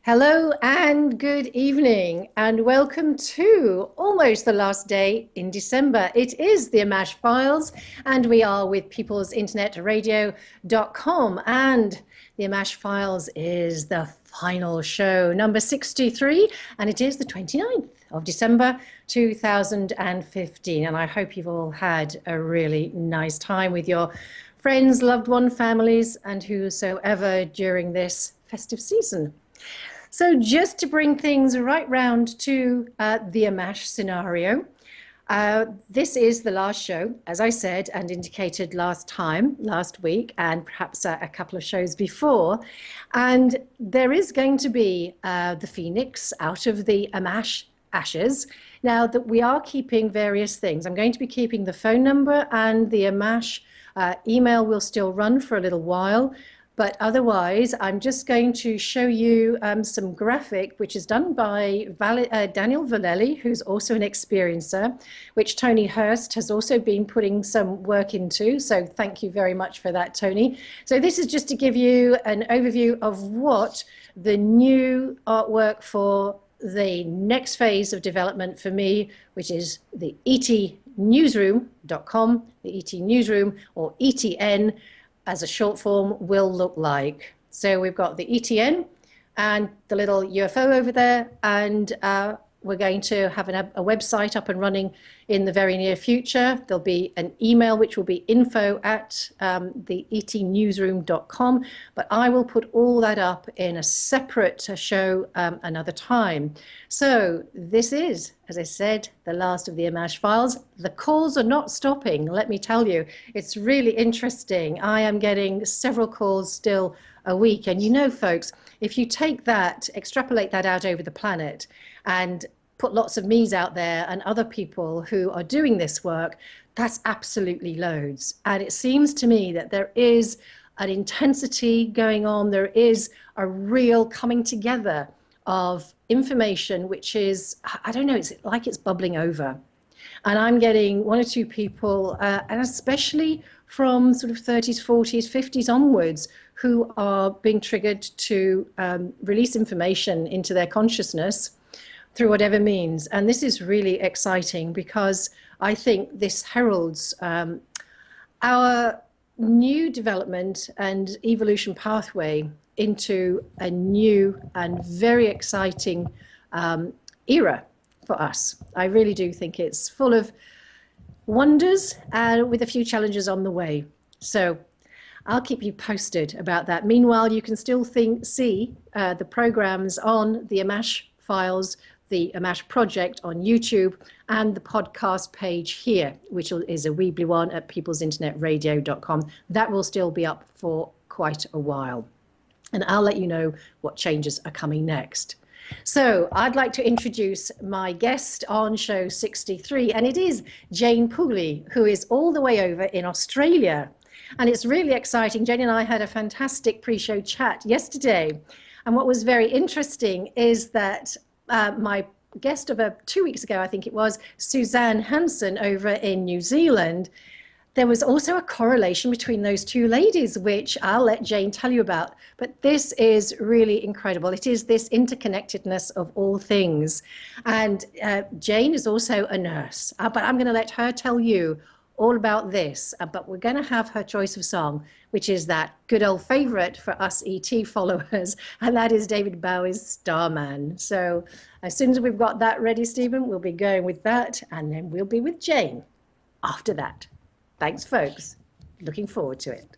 Hello and good evening, and welcome to almost the last day in December. It is the Ammach Files, and we are with peoplesinternetradio.com. And the Ammach Files is the final show, number 63, and it is the 29th of December 2015. And I hope you've all had a really nice time with your friends, loved one, families, and whosoever during this festive season. So just to bring things right round to the Ammach scenario, this is the last show, as I said and indicated last week, and perhaps a couple of shows before. And there is going to be the phoenix out of the Ammach ashes. Now that we are keeping various things, I'm going to be keeping the phone number, and the Ammach email will still run for a little while. But otherwise, I'm just going to show you some graphic, which is done by Daniel Vallely, who's also an experiencer, which Tony Hurst has also been putting some work into. So thank you very much for that, Tony. So this is just to give you an overview of what the new artwork for the next phase of development for me, which is the etnewsroom.com, the ET Newsroom, or ETN, as a short form, will look like. So we've got the ETN and the little UFO over there, and we're going to have a website up and running in the very near future. There'll be an email which will be info@ the etnewsroom.com, but I will put all that up in a separate show another time. So this is, as I said, the last of the Ammach Files. The calls are not stopping, let me tell you. It's really interesting. I am getting several calls still a week. And you know, folks, if you take that, extrapolate that out over the planet and put lots of me's out there and other people who are doing this work, that's absolutely loads. And it seems to me that there is an intensity going on. There is a real coming together of information, which is, I don't know, it's like it's bubbling over. And I'm getting one or two people, and especially from sort of 30s, 40s, 50s onwards, who are being triggered to release information into their consciousness through whatever means. And this is really exciting because I think this heralds our new development and evolution pathway into a new and very exciting era for us. I really do think it's full of wonders with a few challenges on the way. So I'll keep you posted about that. Meanwhile, you can still see the programs on the Ammach Files, the Ammach Project on YouTube, and the podcast page here, which is a Weebly one at peoplesinternetradio.com. That will still be up for quite a while. And I'll let you know what changes are coming next. So I'd like to introduce my guest on show 63, and it is Jane Pooley, who is all the way over in Australia. And it's really exciting. Jane and I had a fantastic pre-show chat yesterday. And what was very interesting is that my guest of 2 weeks ago, I think it was, Suzanne Hansen over in New Zealand, there was also a correlation between those two ladies, which I'll let Jane tell you about. But this is really incredible. It is this interconnectedness of all things. And Jane is also a nurse, but I'm going to let her tell you all about this. But we're going to have her choice of song, which is that good old favorite for us ET followers, and that is David Bowie's Starman. So as soon as we've got that ready, Stephen, we'll be going with that, and then we'll be with Jane after that. Thanks, folks. Looking forward to it.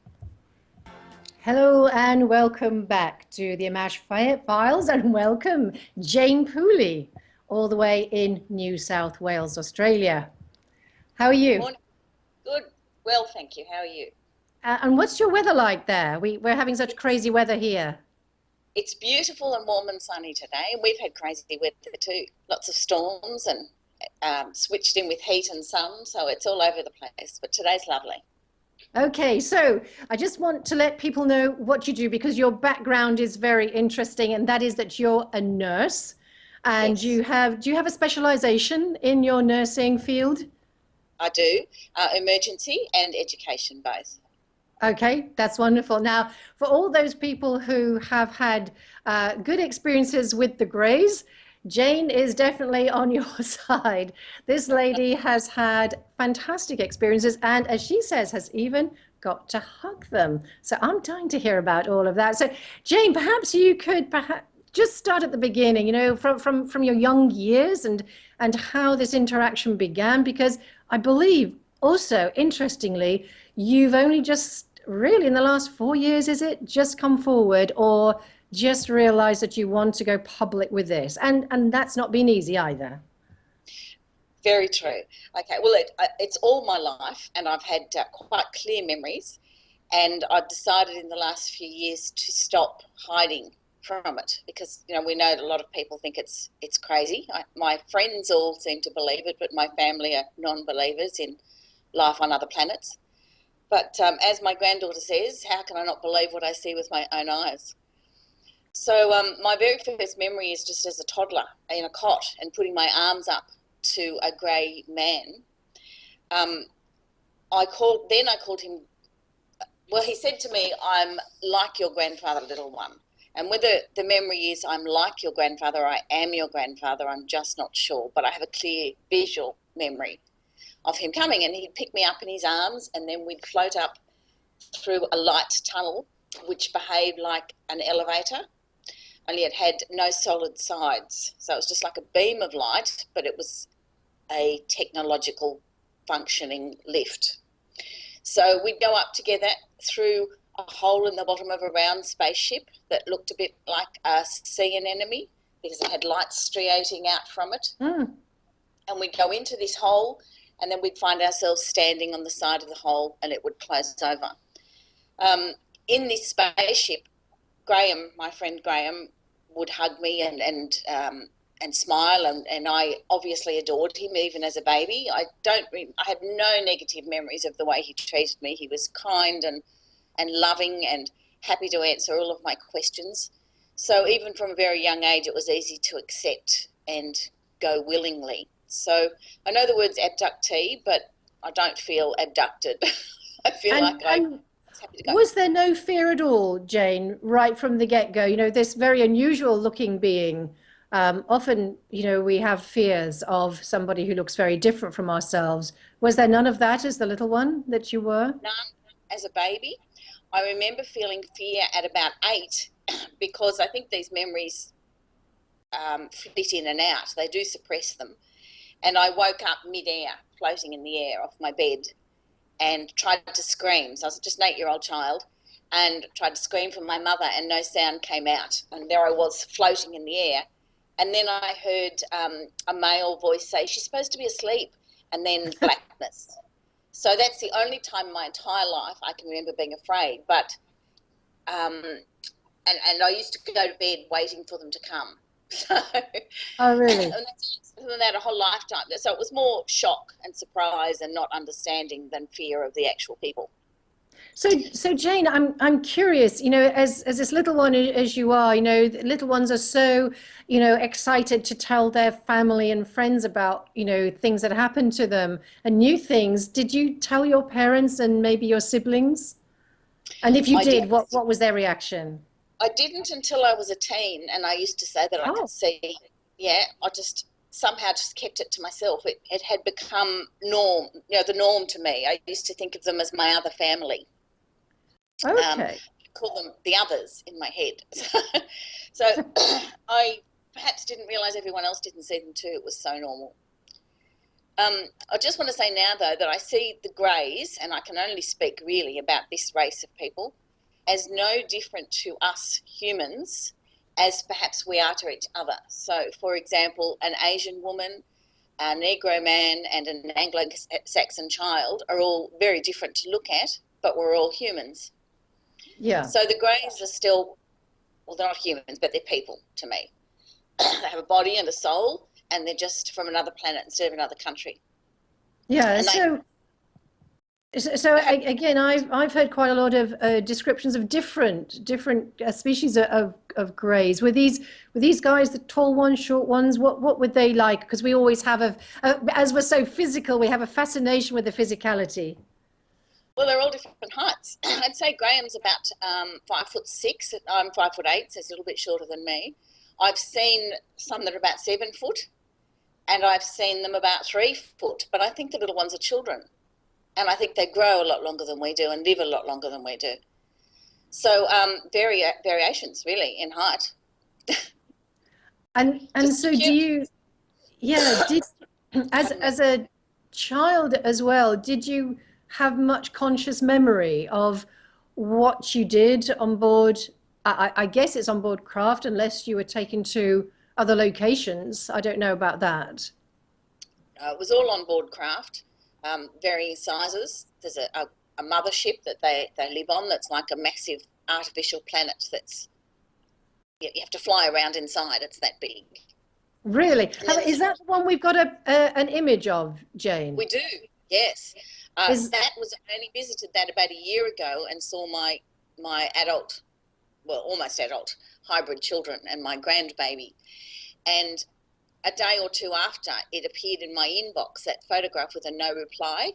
Hello and welcome back to the Ammach Files, and welcome Jane Pooley, all the way in New South Wales, Australia. How are you? Morning. Good. Well, thank you. How are you? And what's your weather like there? We're having such crazy weather here. It's beautiful and warm and sunny today. We've had crazy weather too. Lots of storms and switched in with heat and sun, so it's all over the place. But today's lovely. Okay, so I just want to let people know what you do, because your background is very interesting, and that is that you're a nurse, and Yes. do you have a specialization in your nursing field? I do. Emergency and education both. Okay, that's wonderful. Now, for all those people who have had good experiences with the Greys, Jane is definitely on your side. This lady has had fantastic experiences and, as she says, has even got to hug them. So I'm dying to hear about all of that. So, Jane, perhaps you could perhaps just start at the beginning, from your young years and how this interaction began, because I believe also, interestingly, you've only just really in the last 4 years, is it, just come forward or just realized that you want to go public with this? And that's not been easy either. Very true. Okay, well, it's all my life, and I've had quite clear memories, and I've decided in the last few years to stop hiding from it because we know that a lot of people think it's crazy. My friends all seem to believe it, but my family are non-believers in life on other planets. But as my granddaughter says, how can I not believe what I see with my own eyes? So my very first memory is just as a toddler in a cot and putting my arms up to a grey man. I called him. Well, he said to me, "I'm like your grandfather, little one." And whether the memory is I'm like your grandfather, I am your grandfather, I'm just not sure. But I have a clear visual memory of him coming, and he'd pick me up in his arms, and then we'd float up through a light tunnel which behaved like an elevator, only it had no solid sides. So it was just like a beam of light, but it was a technological functioning lift. So we'd go up together through a hole in the bottom of a round spaceship that looked a bit like a sea anemone because it had light striating out from it. Mm. And we'd go into this hole, and then we'd find ourselves standing on the side of the hole, and it would close over. In this spaceship, Graham, my friend Graham, would hug me and smile, and I obviously adored him even as a baby. I have no negative memories of the way he treated me. He was kind and loving and happy to answer all of my questions. So even from a very young age, it was easy to accept and go willingly. So I know the word's abductee, but I don't feel abducted. I feel like I was happy to go. Was there no fear at all, Jane, right from the get-go? This very unusual looking being, often, we have fears of somebody who looks very different from ourselves. Was there none of that as the little one that you were? None as a baby. I remember feeling fear at about 8 because I think these memories flit in and out. They do suppress them. And I woke up mid-air, floating in the air off my bed, and tried to scream. So I was just an 8-year-old child and tried to scream for my mother, and no sound came out. And there I was floating in the air. And then I heard a male voice say, "She's supposed to be asleep," and then blackness. So that's the only time in my entire life I can remember being afraid. But and I used to go to bed waiting for them to come. So, Oh, really? and that a whole lifetime. So it was more shock and surprise and not understanding than fear of the actual people. So Jane, I'm curious, as this little one as you are, little ones are so, excited to tell their family and friends about, things that happened to them and new things. Did you tell your parents and maybe your siblings? And if you did, what was their reaction? I didn't until I was a teen, and I used to say that I could see. Yeah, I just somehow just kept it to myself. It had become the norm to me. I used to think of them as my other family. Okay. Call them the others in my head. So I perhaps didn't realise everyone else didn't see them too. It was so normal. I just want to say now, though, that I see the Greys, and I can only speak really about this race of people, as no different to us humans as perhaps we are to each other. So, for example, an Asian woman, a Negro man, and an Anglo-Saxon child are all very different to look at, but we're all humans. Yeah. So the Greys are still, well, they're not humans, but they're people to me. They have a body and a soul, and they're just from another planet instead of another country. Yeah. So again, I've heard quite a lot of descriptions of different species of greys. Were these guys the tall ones, short ones? What were they like? Because we always have as we're so physical, we have a fascination with the physicality. Well, they're all different heights. I'd say Graham's about 5'6". I'm 5'8", so he's a little bit shorter than me. I've seen some that are about 7 foot, and I've seen them about 3 foot. But I think the little ones are children, and I think they grow a lot longer than we do and live a lot longer than we do. So variations really in height. And so do you, yeah, did as a child as well, did you have much conscious memory of what you did on board? I guess it's on board craft, unless you were taken to other locations. I don't know about that. It was all on board craft, varying sizes. There's a mothership that they live on that's like a massive artificial planet that's, you have to fly around inside. It's that big. Really? Is that the one we've got an image of, Jane? We do, yes. Is That was, I only visited that about a year ago and saw my adult, well, almost adult hybrid children and my grandbaby. And a day or two after, it appeared in my inbox, that photograph with a no reply.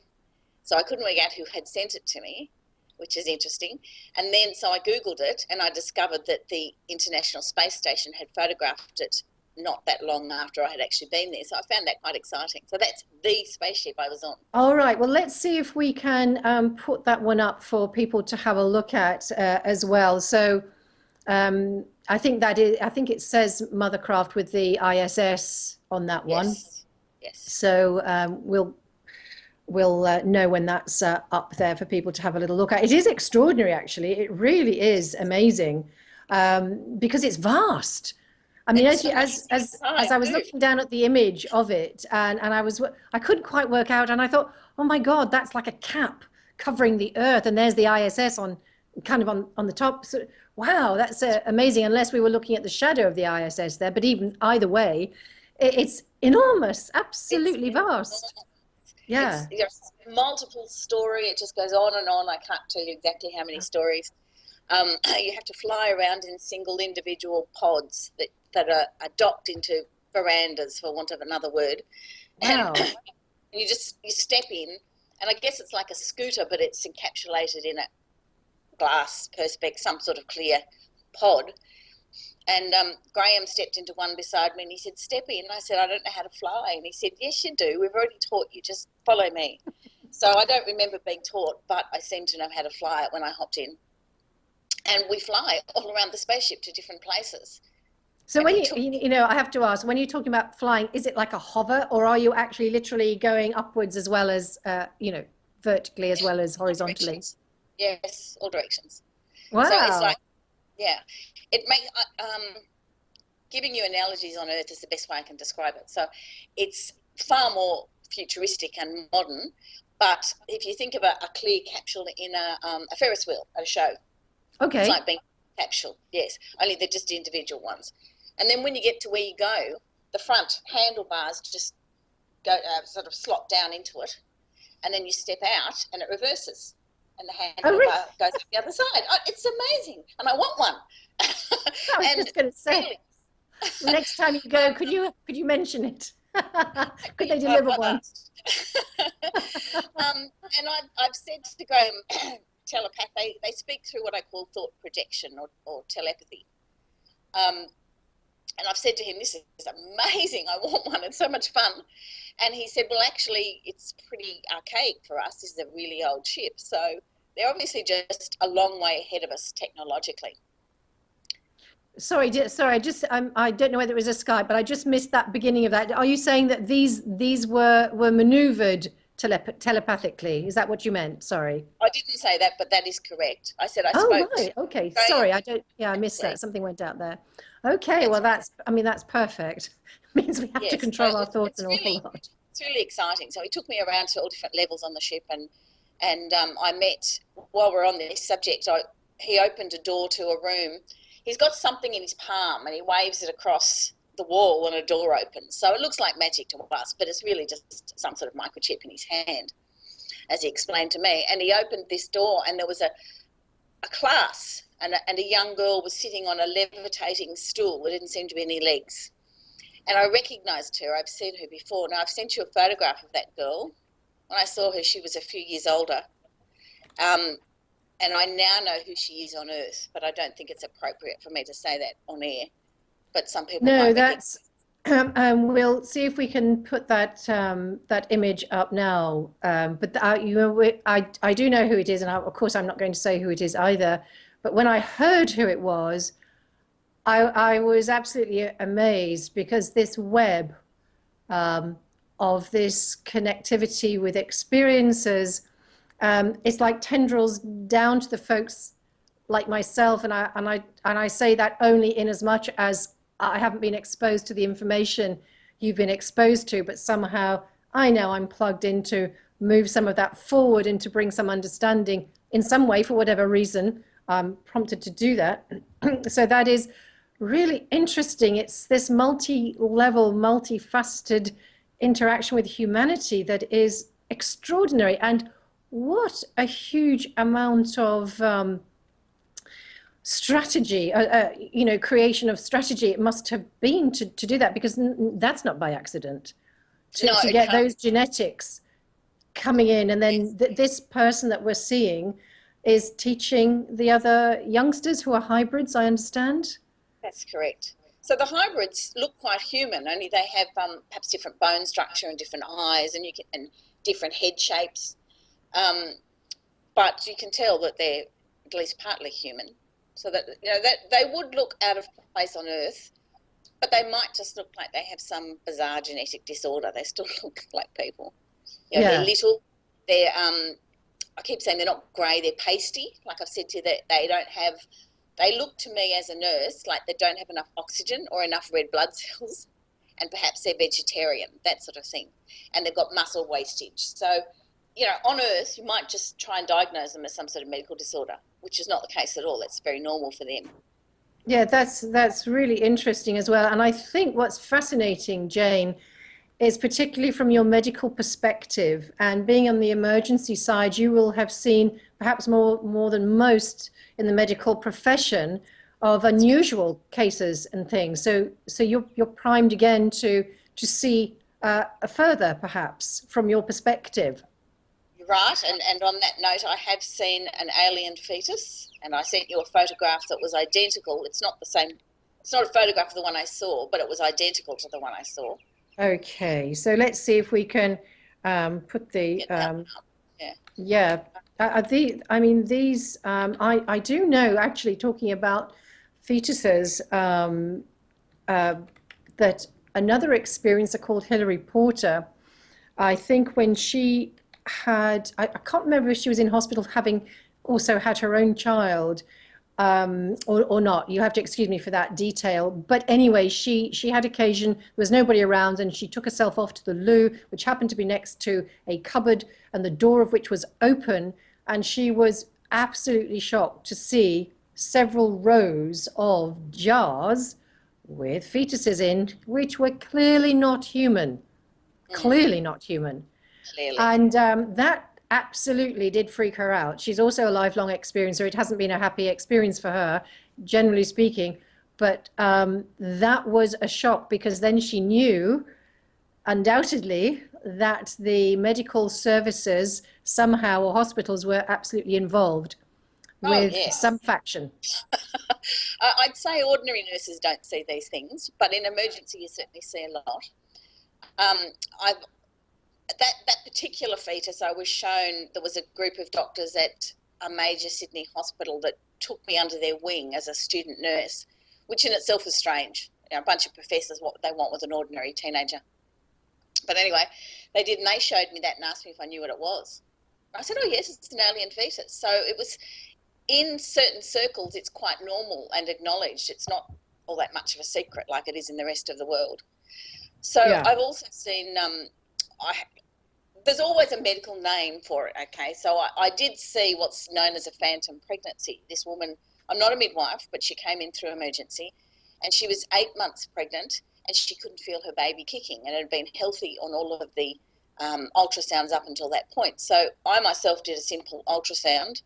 So I couldn't work out who had sent it to me, which is interesting. And then so I Googled it and I discovered that the International Space Station had photographed it not that long after I had actually been there. So I found that quite exciting. So that's the spaceship I was on. all right. Well, let's see if we can put that one up for people to have a look at as well. So I think it says Mothercraft with the ISS on that one. Yes. Yes. So we'll know when that's up there for people to have a little look at. It is extraordinary, actually. It really is amazing because it's vast. I mean, as I was looking down at the image of it, and I couldn't quite work out, and I thought, oh my God, that's like a cap covering the Earth, and there's the ISS on the top. So, wow, that's amazing. Unless we were looking at the shadow of the ISS there, but even either way, it's enormous, absolutely vast. Yeah. It's multiple story. It just goes on and on. I can't tell you exactly how many stories. You have to fly around in single individual pods that are docked into verandas, for want of another word. Wow. And you step in, and I guess it's like a scooter, but it's encapsulated in a glass perspex, some sort of clear pod. And Graham stepped into one beside me and he said, "Step in." I said, "I don't know how to fly." And he said, "Yes, you do. We've already taught you. Just follow me." So I don't remember being taught, but I seem to know how to fly it when I hopped in. And we fly all around the spaceship to different places. So when I have to ask, when you're talking about flying, is it like a hover, or are you actually literally going upwards as well as, vertically as well as horizontally? Yes, all directions. Wow. So it's like, yeah, it makes, giving you analogies on Earth is the best way I can describe it. So it's far more futuristic and modern, but if you think of a clear capsule in a Ferris wheel at a show, okay, it's like being a capsule, yes, only they're just individual ones. And then when you get to where you go, the front handlebars just go sort of slot down into it, and then you step out and it reverses. And the handlebar goes to the other side. Oh, it's amazing, and I want one. I was just going to say, next time you go, could you mention it? Could they deliver one? And I've said to Graham, telepath, they speak through what I call thought projection or telepathy. And I've said to him, "This is amazing. I want one. It's so much fun." And he said, "Well, actually, it's pretty archaic for us. This is a really old ship. So they're obviously just a long way ahead of us technologically." Sorry, I don't know whether it was a Skype, but I just missed that beginning of that. Are you saying that these were maneuvered telepathically? Is that what you meant? Sorry. I didn't say that, but that is correct. I said I spoke. Oh, right. Okay. Sorry, I missed that. Something went out there. Okay. Well, that's perfect. It means we have to control our thoughts an awful lot. It's really exciting. So he took me around to all different levels on the ship, and I met, while we're on this subject, he opened a door to a room. He's got something in his palm and he waves it across the wall and a door opens. So it looks like magic to us, but it's really just some sort of microchip in his hand, as he explained to me. And he opened this door and there was a class and a young girl was sitting on a levitating stool. There didn't seem to be any legs. And I recognised her. I've seen her before. Now, I've sent you a photograph of that girl. When I saw her, she was a few years older. And I now know who she is on Earth, but I don't think it's appropriate for me to say that on air. But some people No, might be thinking, that's we'll see if we can put that that image up now. But you know, I do know who it is, and of course I'm not going to say who it is either. But when I heard who it was, I was absolutely amazed because this web of this connectivity with experiences, it's like tendrils down to the folks like myself, and I say that only in as much as I haven't been exposed to the information you've been exposed to, but somehow I know I'm plugged in to move some of that forward and to bring some understanding in some way for whatever reason I'm prompted to do that. So that is really interesting. It's this multi-level, multifaceted interaction with humanity that is extraordinary. And what a huge amount of strategy, you know, creation of strategy it must have been to do that, because that's not by accident. no, To it get can't. those genetics coming in, and then this person that we're seeing is teaching the other youngsters who are hybrids, I understand. That's correct. So the hybrids look quite human, only they have perhaps different bone structure and different eyes, and different head shapes. Um, but you can tell that they're at least partly human. So that that they would look out of place on Earth, but they might just look like they have some bizarre genetic disorder. They still look like people. They're Yeah. little. They're I keep saying they're not grey. They're pasty. Like I've said to you, that they don't have. They look to me as a nurse like they don't have enough oxygen or enough red blood cells, and perhaps they're vegetarian, that sort of thing, and they've got muscle wastage. So, on Earth, you might just try and diagnose them as some sort of medical disorder, which is not the case at all. It's very normal for them. Yeah, that's really interesting as well. And I think what's fascinating, Jane, is particularly from your medical perspective and being on the emergency side, you will have seen perhaps more than most in the medical profession of unusual cases and things. So you're primed again to see further, perhaps from your perspective. You're right. And on that note, I have seen an alien fetus, and I sent you a photograph that was identical. It's not the same. It's not a photograph of the one I saw, but it was identical to the one I saw. Okay, so let's see if we can put the Get that one up. Yeah. yeah. I mean, these I do know, actually, talking about fetuses, that another experiencer called Hilary Porter, I think when she had, I can't remember if she was in hospital having also had her own child, or not. You have to excuse me for that detail. But anyway, she had occasion, there was nobody around, and she took herself off to the loo, which happened to be next to a cupboard, and the door of which was open. And she was absolutely shocked to see several rows of jars with fetuses in, which were clearly not human. Clearly not human. Clearly. And that absolutely did freak her out. She's also a lifelong experiencer. It hasn't been a happy experience for her, generally speaking. But that was a shock, because then she knew, undoubtedly, that the medical services somehow, or hospitals, were absolutely involved Oh, with yes. some faction. I'd say ordinary nurses don't see these things, but in emergency you certainly see a lot. I've that particular fetus, I was shown, there was a group of doctors at a major Sydney hospital that took me under their wing as a student nurse, which in itself is strange. A bunch of professors, what they want with an ordinary teenager. But anyway, they did, and they showed me that and asked me if I knew what it was. I said, oh yes, it's an alien fetus. So it was, in certain circles, it's quite normal and acknowledged. It's not all that much of a secret like it is in the rest of the world. So Yeah. I've also seen, there's always a medical name for it, okay? So I did see what's known as a phantom pregnancy. This woman, I'm not a midwife, but she came in through emergency, and she was 8 months pregnant, and she couldn't feel her baby kicking, and it had been healthy on all of the ultrasounds up until that point. So I myself did a simple ultrasound.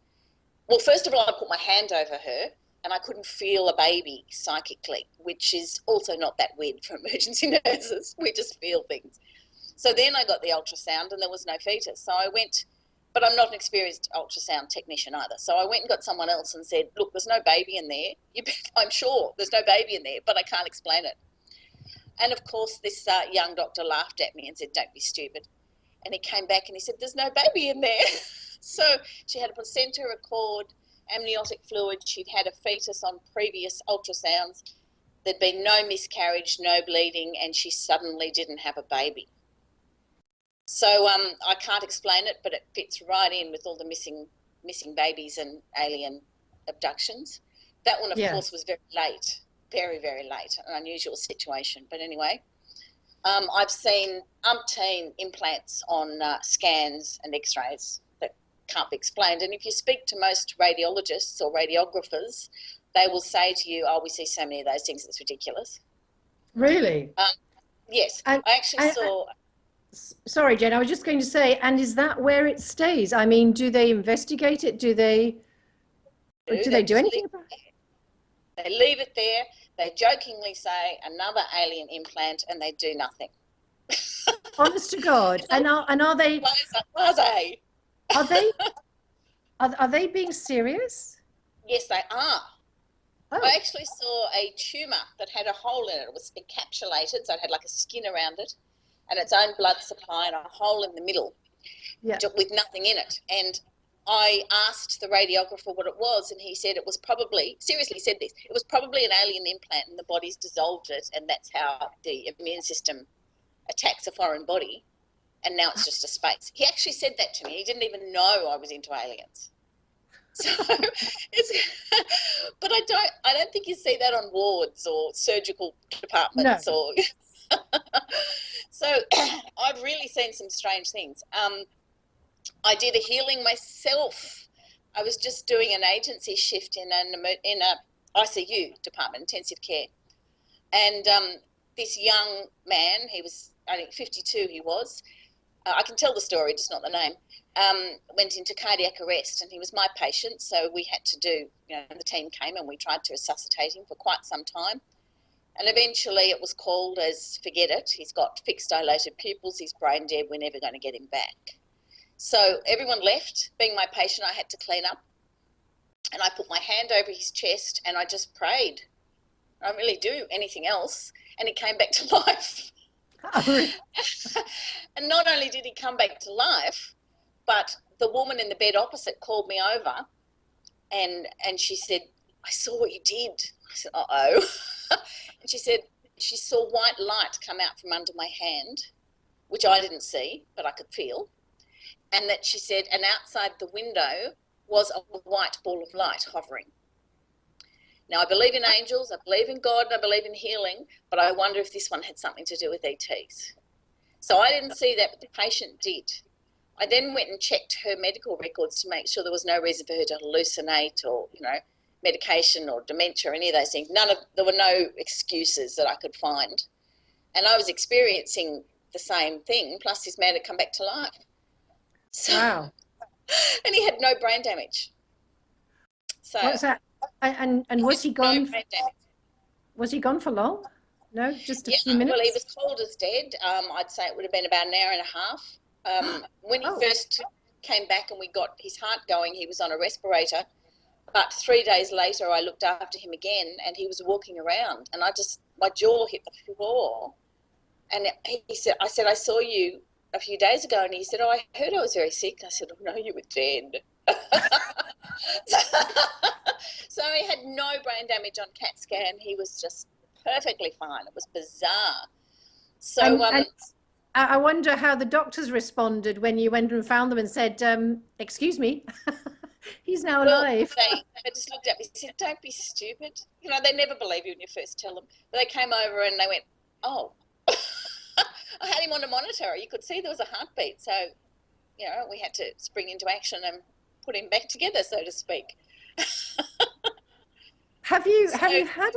Well, first of all, I put my hand over her, and I couldn't feel a baby psychically, which is also not that weird for emergency nurses. We just feel things. So then I got the ultrasound, and there was no fetus. So I went but I'm not an experienced ultrasound technician either. So I went and got someone else and said, look, there's no baby in there. I'm sure there's no baby in there, but I can't explain it. And of course, this young doctor laughed at me and said, don't be stupid. And he came back and he said, there's no baby in there. So she had a placenta, a cord, amniotic fluid. She'd had a fetus on previous ultrasounds. There'd been no miscarriage, no bleeding, and she suddenly didn't have a baby. So I can't explain it, but it fits right in with all the missing babies and alien abductions. That one, of course, was very late, very, very late, an unusual situation. But anyway, I've seen umpteen implants on scans and x-rays that can't be explained. And if you speak to most radiologists or radiographers, they will say to you, oh, we see so many of those things, it's ridiculous. Really? Yes. I actually saw... Sorry, Jane, I was just going to say, and is that where it stays? I mean, do they investigate it? Do they do anything about it? They leave it there. They jokingly say another alien implant, and they do nothing. Honest to God. And are they? Are they being serious? Yes, they are. Oh. I actually saw a tumour that had a hole in it. It was encapsulated, so it had like a skin around it, and its own blood supply and a hole in the middle with nothing in it. And I asked the radiographer what it was, and he said it was probably, seriously said this, it was probably an alien implant and the body's dissolved it, and that's how the immune system attacks a foreign body, and now it's just a space. He actually said that to me. He didn't even know I was into aliens. So but I don't think you see that on wards or surgical departments. No. So I've really seen some strange things. I did a healing myself. I was just doing an agency shift in a ICU department, intensive care, and this young man, he was, I think 52 he was, I can tell the story, just not the name, went into cardiac arrest, and he was my patient, so we had to do, the team came and we tried to resuscitate him for quite some time. And eventually it was called as, forget it, he's got fixed dilated pupils, he's brain dead, we're never going to get him back. So everyone left. Being my patient, I had to clean up. And I put my hand over his chest and I just prayed. I don't really do anything else. And he came back to life. And not only did he come back to life, but the woman in the bed opposite called me over and she said, I saw what you did. I said, uh-oh. And she said she saw white light come out from under my hand, which I didn't see, but I could feel. And that she said, and outside the window was a white ball of light hovering. Now, I believe in angels, I believe in God, and I believe in healing, but I wonder if this one had something to do with ETs. So I didn't see that, but the patient did. I then went and checked her medical records to make sure there was no reason for her to hallucinate or, medication or dementia or any of those things. There were no excuses that I could find. And I was experiencing the same thing, plus this man had come back to life. So, wow. And he had no brain damage. So what's that? And was he gone? No brain damage. Was he gone for long? No, just a few minutes? Well, he was called as dead. I'd say it would have been about an hour and a half. When he first came back and we got his heart going, he was on a respirator. But 3 days later, I looked after him again and he was walking around and my jaw hit the floor. And I said, I saw you a few days ago. And he said, oh, I heard I was very sick. I said, oh, no, you were dead. So he had no brain damage on CAT scan. He was just perfectly fine. It was bizarre. So and I wonder how the doctors responded when you went and found them and said, excuse me, he's now alive. They just looked at me and said, don't be stupid. They never believe you when you first tell them. But they came over and they went, oh. I had him on a monitor. You could see there was a heartbeat. So, we had to spring into action and put him back together, so to speak. Have you had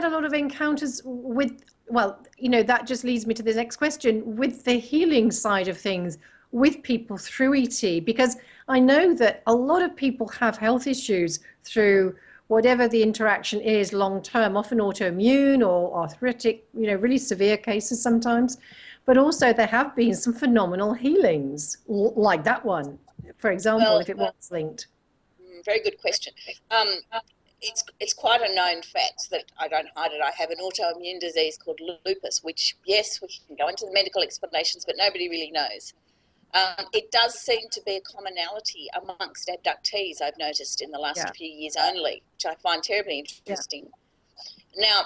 a lot of encounters with, that just leads me to the next question, with the healing side of things, with people through ET? Because I know that a lot of people have health issues through whatever the interaction is long term, often autoimmune or arthritic, really severe cases sometimes. But also there have been some phenomenal healings like that one. for example, Well, if it was linked? very good question. Um, it's quite a known fact that I don't hide it. I have an autoimmune disease called lupus, which, yes, we can go into the medical explanations, but nobody really knows. It does seem to be a commonality amongst abductees, I've noticed in the last Yeah, few years only, which I find terribly yeah, interesting. Now,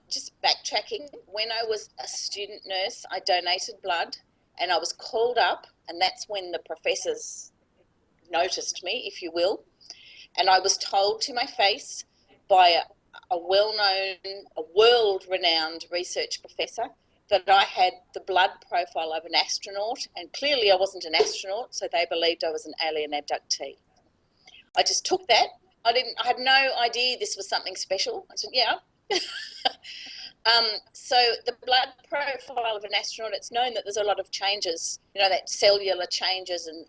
just backtracking, when I was a student nurse, I donated blood and I was called up, and that's when the professors noticed me, if you will. And I was told to my face by a well-known, a world-renowned research professor that I had the blood profile of an astronaut, and clearly I wasn't an astronaut, so they believed I was an alien abductee. I just took that. I had no idea this was something special. I said, yeah. So the blood profile of an astronaut, it's known that there's a lot of changes, that cellular changes, and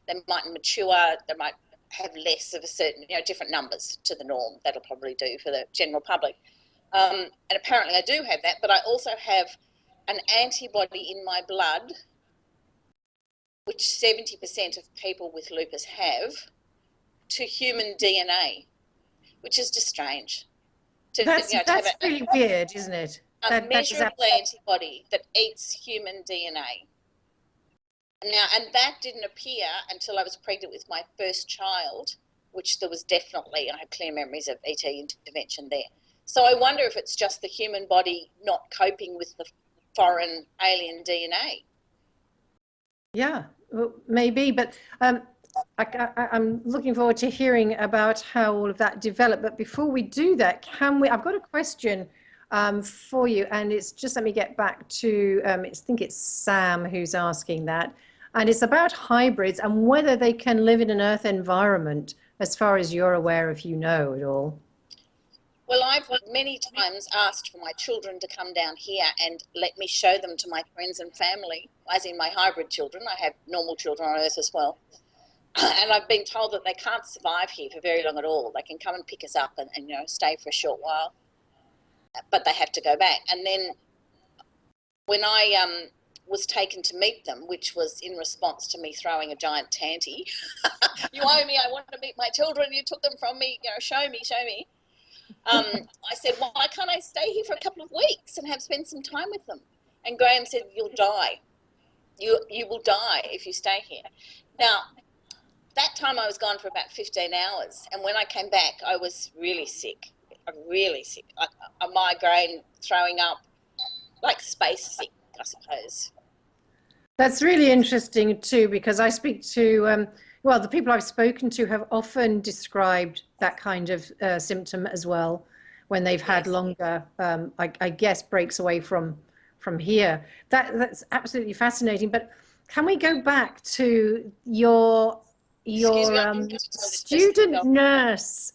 they might mature, they might have less of a certain, different numbers to the norm. That'll probably do for the general public. And apparently I do have that, but I also have an antibody in my blood, which 70% of people with lupus have, to human DNA, which is just strange. To have that's really weird, isn't it? a That is measurable antibody that eats human DNA. Now, and that didn't appear until I was pregnant with my first child, which there was definitely, I have clear memories of ET intervention there. So I wonder if it's just the human body not coping with the foreign alien DNA. yeah, well, maybe, but I'm looking forward to hearing about how all of that developed. But before we do that, I've got a question for you, and it's just, let me get back to, I think it's Sam who's asking that. And it's about hybrids and whether they can live in an Earth environment, as far as you're aware, if you know at all. Well, I've many times asked for my children to come down here and let me show them to my friends and family, as in my hybrid children. I have normal children on Earth as well. And I've been told that they can't survive here for very long at all. They can come and pick us up and stay for a short while, but they have to go back. And then when I was taken to meet them, which was in response to me throwing a giant tanty, you owe me, I want to meet my children, you took them from me, show me, show me. I said, well, why can't I stay here for a couple of weeks and spend some time with them? And Graham said, you'll die. You will die if you stay here. Now, that time I was gone for about 15 hours. And when I came back, I was really sick, like a migraine, throwing up, like space sick, I suppose. That's really interesting too, because I speak to, well, the people I've spoken to have often described that kind of symptom as well when they've had longer, I guess, breaks away from here. That's absolutely fascinating. But can we go back to your student nurse?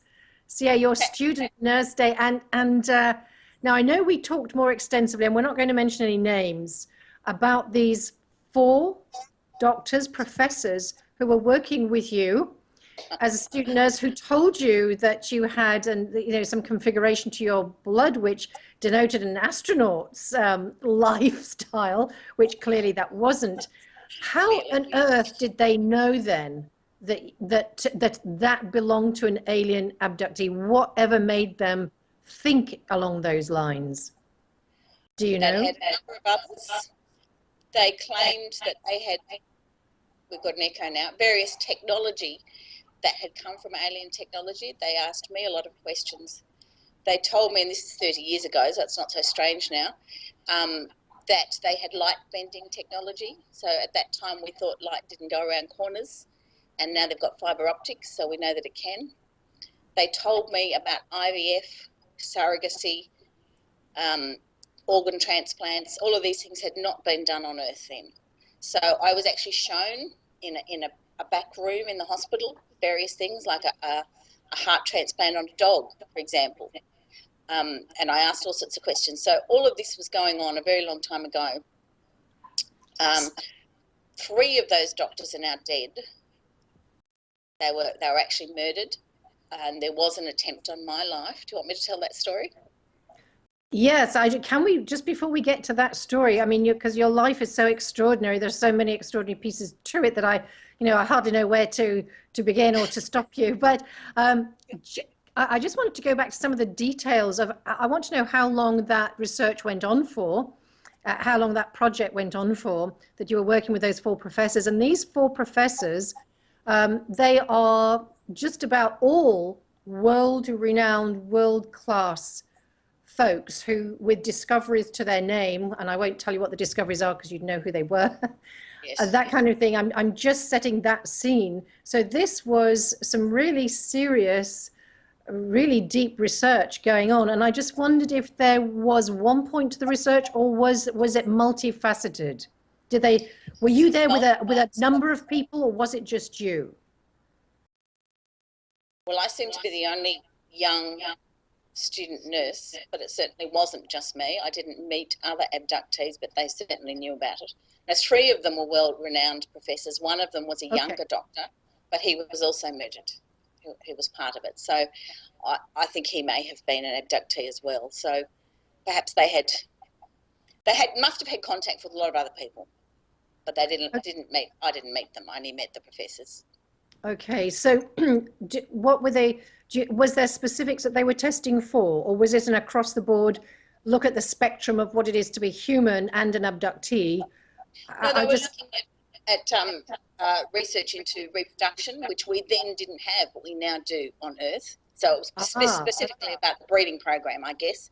So yeah, your student nurse day, and now I know we talked more extensively, and we're not going to mention any names, about these 4 doctors, professors who were working with you as a student nurse, who told you that you had some configuration to your blood which denoted an astronaut's lifestyle, which clearly that wasn't. How on earth did they know then that belonged to an alien abductee? Whatever made them think along those lines? Do you know? That had a number of others. They claimed that they had, we've got an echo now, various technology that had come from alien technology. They asked me a lot of questions. They told me, and this is 30 years ago, so it's not so strange now, that they had light bending technology. So at that time we thought light didn't go around corners, and now they've got fibre optics, so we know that it can. They told me about IVF, surrogacy, organ transplants. All of these things had not been done on Earth then. So I was actually shown in a back room in the hospital various things, like a heart transplant on a dog, for example. And I asked all sorts of questions. So all of this was going on a very long time ago. 3 of those doctors are now dead. They were actually murdered, and there was an attempt on my life. Do you want me to tell that story? Yes, can we, just before we get to that story, I mean, because your life is so extraordinary, there's so many extraordinary pieces to it that I hardly know where to begin or to stop you. But I just wanted to go back to some of the details of, I want to know how long that research went on for, how long that project went on for, that you were working with those four professors. And these four professors, they are just about all world-renowned, world-class folks who, with discoveries to their name, and I won't tell you what the discoveries are because you'd know who they were, Yes, that kind of thing. I'm just setting that scene. So this was some really serious, really deep research going on, and I just wondered if there was one point to the research, or was it multifaceted? Were you there with a number of people, or was it just you? well, I seem to be the only young student nurse, but it certainly wasn't just me. I didn't meet other abductees, but they certainly knew about it. Now, three of them were world-renowned professors. One of them was a younger doctor, but he was also murdered. He was part of it. So I think he may have been an abductee as well. So perhaps they must have had contact with a lot of other people, but they didn't meet. I didn't meet them. I only met the professors. Okay, so what were they, was there specifics that they were testing for, or was it an across the board look at the spectrum of what it is to be human and an abductee? No, they were looking at research into reproduction, which we then didn't have, but we now do on Earth. So it was specifically about the breeding program, I guess.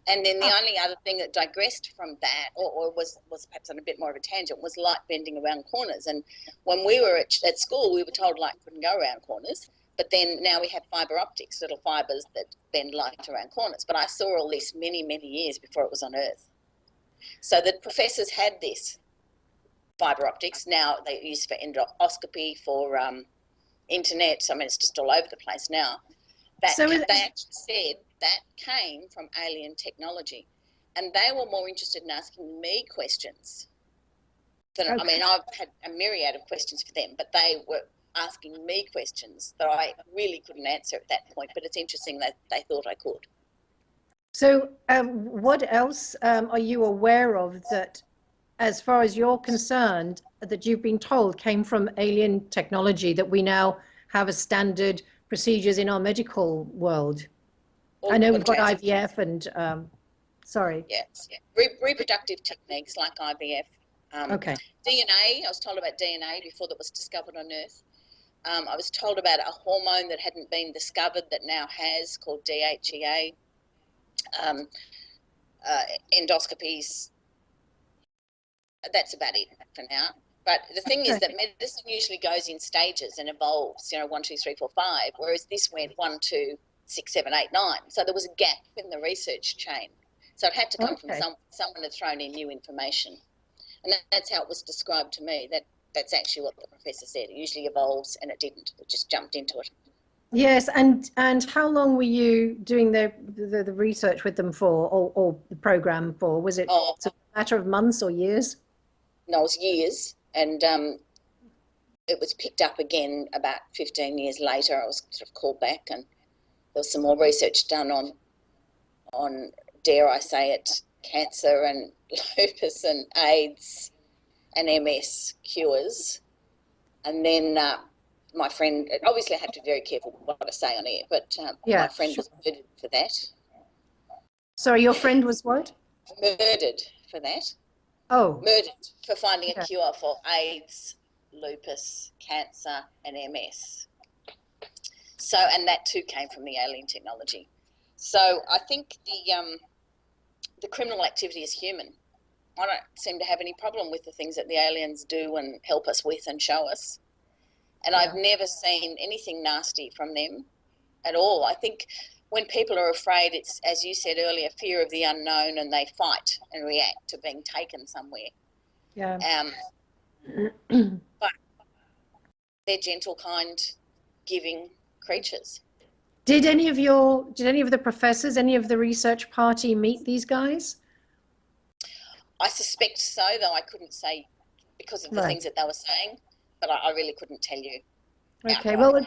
And then the only other thing that digressed from that, or was perhaps on a bit more of a tangent, was light bending around corners. And when we were at school, we were told light couldn't go around corners. But then now we have fibre optics, little fibres that bend light around corners. But I saw all this many, many years before it was on Earth. So the professors had this fibre optics. Now they use for endoscopy, for internet. I mean, it's just all over the place now. They actually said that came from alien technology, and they were more interested in asking me questions. I mean, I've had a myriad of questions for them, but they were asking me questions that I really couldn't answer at that point. But it's interesting that they thought I could. So what else are you aware of that, as far as you're concerned, that you've been told came from alien technology that we now have as standard procedures in our medical world? I know we've got IVF and, sorry. Yes, reproductive techniques like IVF. DNA, I was told about DNA before that was discovered on Earth. I was told about a hormone that hadn't been discovered that now has, called DHEA. Endoscopies, that's about it for now. But the thing is that medicine usually goes in stages and evolves, 1, 2, 3, 4, 5, whereas this went 1, 2, 6, 7, 8, 9. So there was a gap in the research chain. So it had to come from someone had thrown in new information. And that's how it was described to me. That's actually what the professor said. It usually evolves, and it didn't. It just jumped into it. Yes, and how long were you doing the research with them for, or the program for? Was it a matter of months or years? No, it was years, and it was picked up again about 15 years later. I was sort of called back, and there was some more research done on dare I say it, cancer and lupus and AIDS and MS cures, and then my friend, obviously I have to be very careful what I say on air, but my friend was murdered for that. Sorry, your friend was what? Murdered for that. Oh. Murdered for finding a cure for AIDS, lupus, cancer and MS. So, and that too came from the alien technology. So I think the criminal activity is human. I don't seem to have any problem with the things that the aliens do and help us with and show us. And I've never seen anything nasty from them at all. I think when people are afraid, it's, as you said earlier, fear of the unknown, and they fight and react to being taken somewhere. Yeah. But they're gentle, kind, giving creatures. Did any of the professors, any of the research party meet these guys? I suspect so, though I couldn't say because of the things that they were saying, but I really couldn't tell you. Okay, well,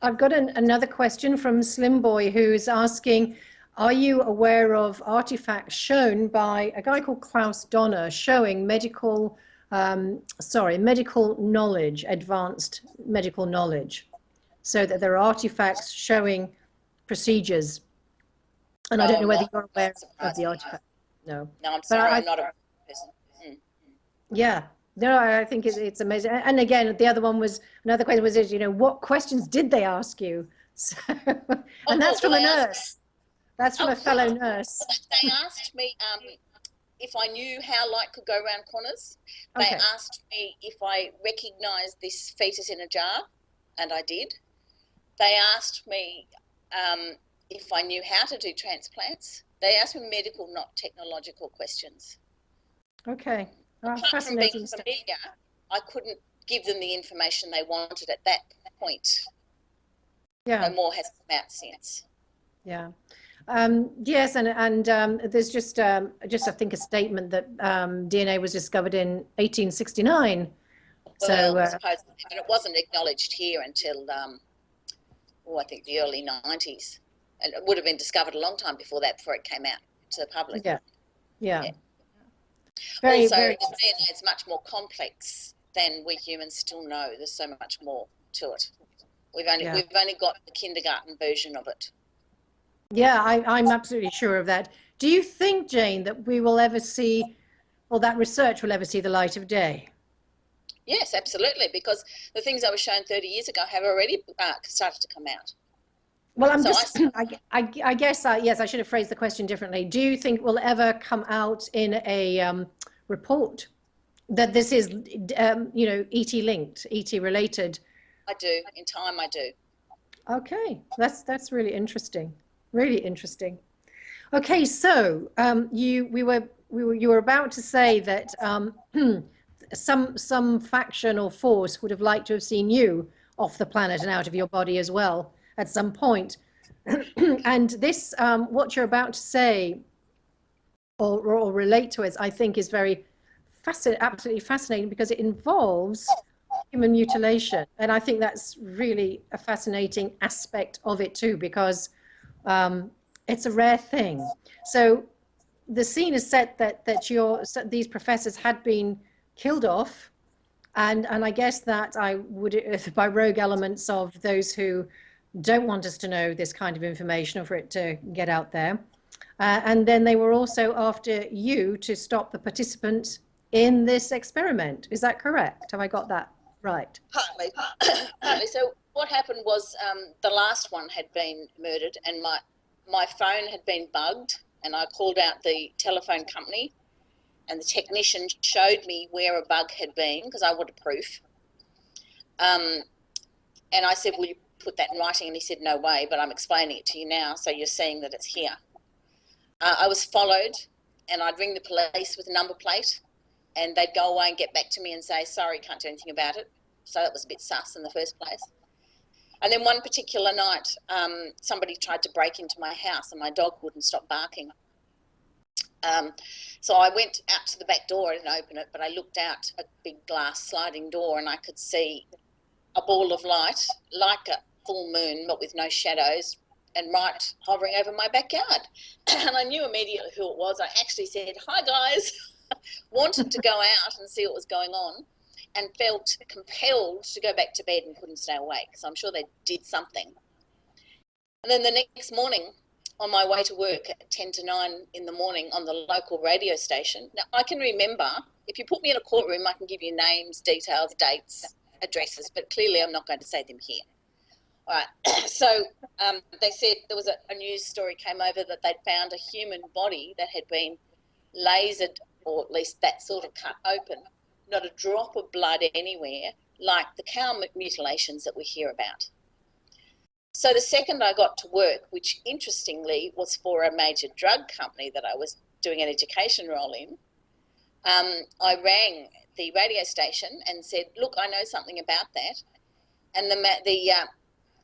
I've got another question from Slim Boy, who's asking, Are you aware of artifacts shown by a guy called Klaus Donner showing medical knowledge, advanced medical knowledge, so that there are artifacts showing procedures? And I don't know whether you're aware of the artifact. No. No, I'm sorry, I'm not a person. Yeah. No, I think it's amazing. And again, the other one was, another question was, what questions did they ask you? So, and that's from a nurse. That's from a fellow nurse. They asked me if I knew how light could go around corners. They asked me if I recognised this fetus in a jar, and I did. They asked me if I knew how to do transplants. They asked me medical, not technological questions. Okay. Apart from being familiar, I couldn't give them the information they wanted at that point. Yeah. No more has come out since. Yeah. Yes, and there's just I think a statement that DNA was discovered in 1869. Well, I suppose, and it wasn't acknowledged here until I think the early 90s, and it would have been discovered a long time before that, before it came out to the public. Yeah. Also, DNA is much more complex than we humans still know. There's so much more to it. We've only got the kindergarten version of it. Yeah, I'm absolutely sure of that. Do you think, Jane, that we will ever see, or that research will ever see the light of day? Yes, absolutely, because the things I was shown 30 years ago have already started to come out. Well, I guess, yes, I should have phrased the question differently. Do you think will ever come out in a report that this is, ET linked, ET related? I do. In time, I do. Okay, that's really interesting. Really interesting. Okay, so you were about to say that some faction or force would have liked to have seen you off the planet and out of your body as well at some point. And this, what you're about to say or relate to us, I think is very absolutely fascinating, because it involves human mutilation. And I think that's really a fascinating aspect of it too, because it's a rare thing. So the scene is set that these professors had been killed off, and I guess that by rogue elements of those who don't want us to know this kind of information, or for it to get out there. And then they were also after you to stop the participants in this experiment. Is that correct? Have I got that right? Partly. So what happened was the last one had been murdered, and my phone had been bugged, and I called out the telephone company, and the technician showed me where a bug had been, because I wanted proof. And I said, will you put that in writing? And he said, no way, but I'm explaining it to you now, so you're seeing that it's here. I was followed, and I'd ring the police with a number plate, and they'd go away and get back to me and say, sorry, can't do anything about it. So that was a bit sus in the first place. And then one particular night, somebody tried to break into my house, and my dog wouldn't stop barking. So I went out to the back door. I didn't open it, but I looked out a big glass sliding door, and I could see a ball of light, like a full moon, but with no shadows, and right hovering over my backyard. And I knew immediately who it was. I actually said, hi guys, wanted to go out and see what was going on, and felt compelled to go back to bed and couldn't stay awake. So I'm sure they did something. And then the next morning, on my way to work at 10 to 9 in the morning on the local radio station. Now, I can remember, if you put me in a courtroom, I can give you names, details, dates, addresses, but clearly I'm not going to say them here. All right, so they said there was a news story came over that they'd found a human body that had been lasered, or at least that sort of cut open, not a drop of blood anywhere, like the cow mutilations that we hear about. So the second I got to work, which interestingly was for a major drug company that I was doing an education role in, I rang the radio station and said, look, I know something about that. And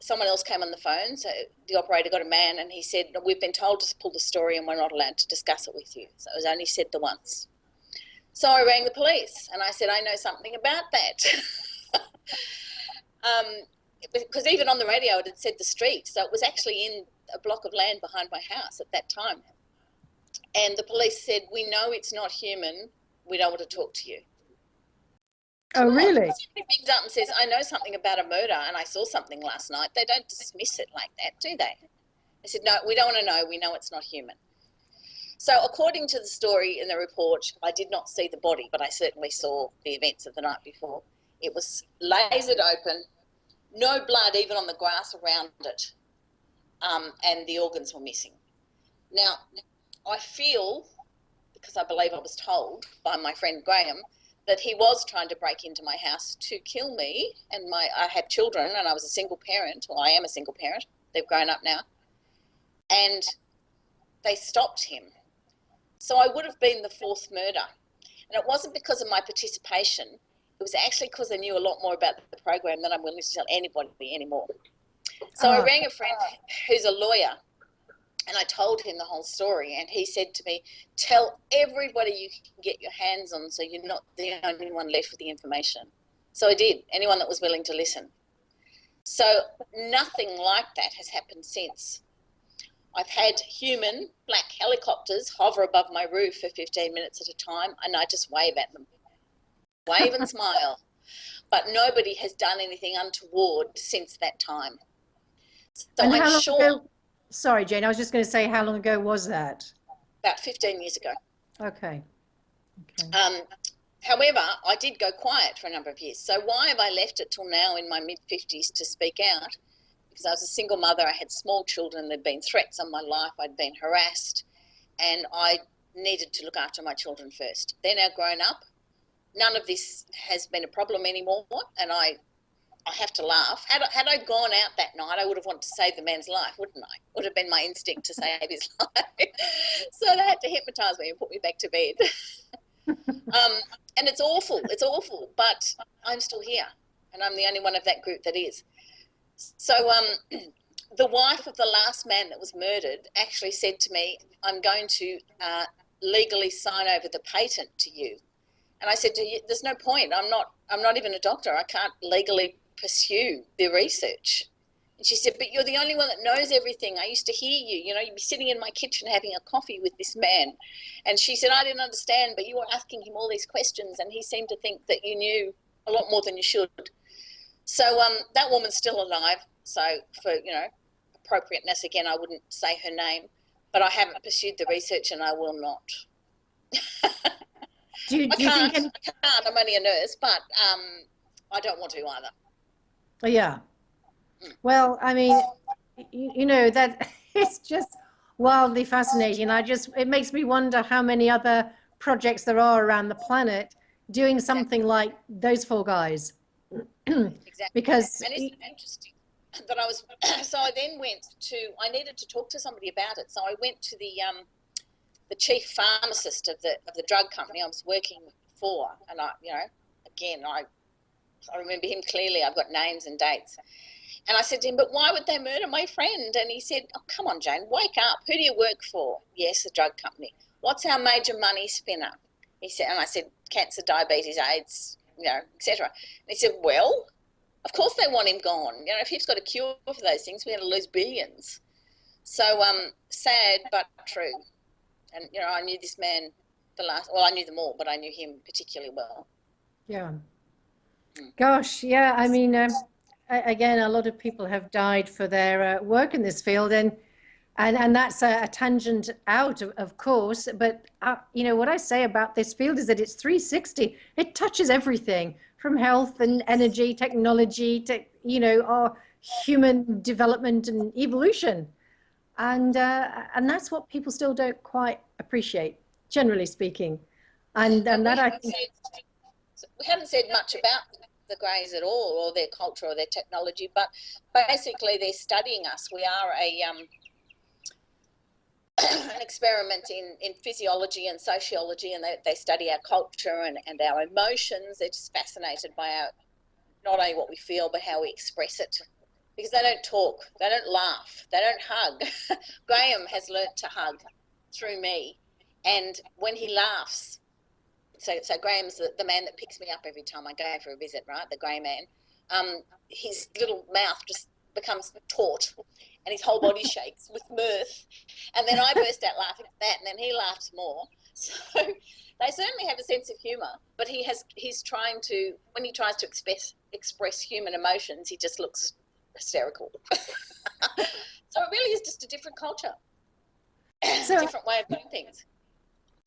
someone else came on the phone, so the operator got a man, and he said, we've been told to pull the story and we're not allowed to discuss it with you. So it was only said the once. So I rang the police and I said, I know something about that. Because even on the radio it had said the street. So it was actually in a block of land behind my house at that time. And the police said, we know it's not human. We don't want to talk to you. Oh, really? If somebody rings up and says, I know something about a murder and I saw something last night, they don't dismiss it like that, do they? They said, no, we don't want to know. We know it's not human. So according to the story in the report, I did not see the body, but I certainly saw the events of the night before. It was lasered open, no blood even on the grass around it, and the organs were missing. Now, I feel, because I believe I was told by my friend Graham, that he was trying to break into my house to kill me, and I had children and I was a single parent. Well, I am a single parent. They've grown up now. And they stopped him. So I would have been the fourth murder. And it wasn't because of my participation. It was actually because I knew a lot more about the program than I'm willing to tell anybody anymore. So I rang a friend who's a lawyer, and I told him the whole story, and he said to me, tell everybody you can get your hands on so you're not the only one left with the information. So I did, anyone that was willing to listen. So nothing like that has happened since. I've had human black helicopters hover above my roof for 15 minutes at a time, and I just wave at them. Wave and smile. But nobody has done anything untoward since that time. So And I'm how long sure... ago, sorry, Jane, I was just going to say, how long ago was that? About 15 years ago. Okay. However, I did go quiet for a number of years. So why have I left it till now in my mid-50s to speak out? Because I was a single mother, I had small children, there'd been threats on my life, I'd been harassed, and I needed to look after my children first. They're now grown up. None of this has been a problem anymore, and I have to laugh. Had I gone out that night, I would have wanted to save the man's life, wouldn't I? Would have been my instinct to save his life. So they had to hypnotise me and put me back to bed. And it's awful, but I'm still here, and I'm the only one of that group that is. So the wife of the last man that was murdered actually said to me, I'm going to legally sign over the patent to you. And I said to you, there's no point. I'm not even a doctor. I can't legally pursue the research. And she said, but you're the only one that knows everything. I used to hear you. You know, you'd be sitting in my kitchen having a coffee with this man. And she said, I didn't understand, but you were asking him all these questions, and he seemed to think that you knew a lot more than you should. So that woman's still alive. So for, appropriateness, again, I wouldn't say her name, but I haven't pursued the research, and I will not. I can't. I'm only a nurse, but I don't want to either. Yeah. Well, I mean, that it's just wildly fascinating. It makes me wonder how many other projects there are around the planet doing something like those four guys. Exactly. Because and it's interesting that so I then I needed to talk to somebody about it. So I went to the chief pharmacist of the drug company I was working for, and I remember him clearly. I've got names and dates. And I said to him, but why would they murder my friend? And he said, oh, come on, Jane, wake up. Who do you work for? Yes, a drug company. What's our major money spinner? He said, and I said, cancer, diabetes, AIDS, etc. And he said, well, of course they want him gone. If he's got a cure for those things, we're going to lose billions. So sad but true. And, I knew this man I knew them all, but I knew him particularly well. Yeah. Gosh, yeah, I mean, again, a lot of people have died for their work in this field, and that's a tangent out, of course. But what I say about this field is that it's 360. It touches everything from health and energy, technology to our human development and evolution, and that's what people still don't quite appreciate, generally speaking. And that I think we haven't said much about the Greys at all, or their culture or their technology, but basically they're studying us. We are an experiment in physiology and sociology, and they study our culture and our emotions. They're just fascinated by not only what we feel, but how we express it, because they don't talk, they don't laugh, they don't hug. Graham has learnt to hug through me, and when he laughs, so Graham's the man that picks me up every time I go for a visit, right? The grey man. His little mouth just becomes taut, and his whole body shakes with mirth. And then I burst out laughing at that, and then he laughs more. So they certainly have a sense of humour, but he's trying to, when he tries to express human emotions, he just looks hysterical. So it really is just a different culture, different way of doing things.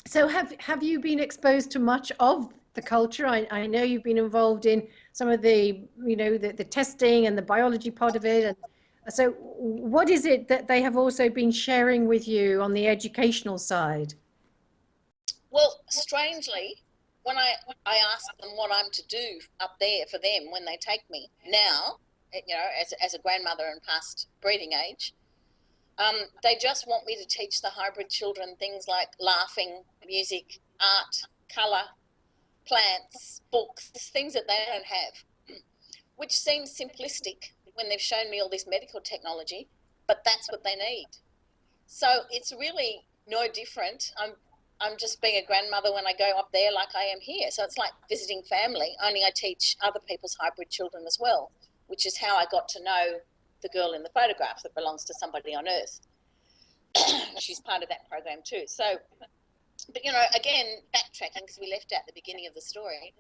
So have you been exposed to much of the culture? I know you've been involved in some of the, the testing and the biology part of it. And so what is it that they have also been sharing with you on the educational side? Well, strangely, when I ask them what I'm to do up there for them when they take me now, as a grandmother and past breeding age, they just want me to teach the hybrid children things like laughing, music, art, colour, plants, books, things that they don't have, which seems simplistic when they've shown me all this medical technology, but that's what they need. So it's really no different. I'm just being a grandmother when I go up there like I am here. So it's like visiting family, only I teach other people's hybrid children as well, which is how I got to know the girl in the photograph that belongs to somebody on Earth. She's part of that program too. So, but again, backtracking, because we left out the beginning of the story,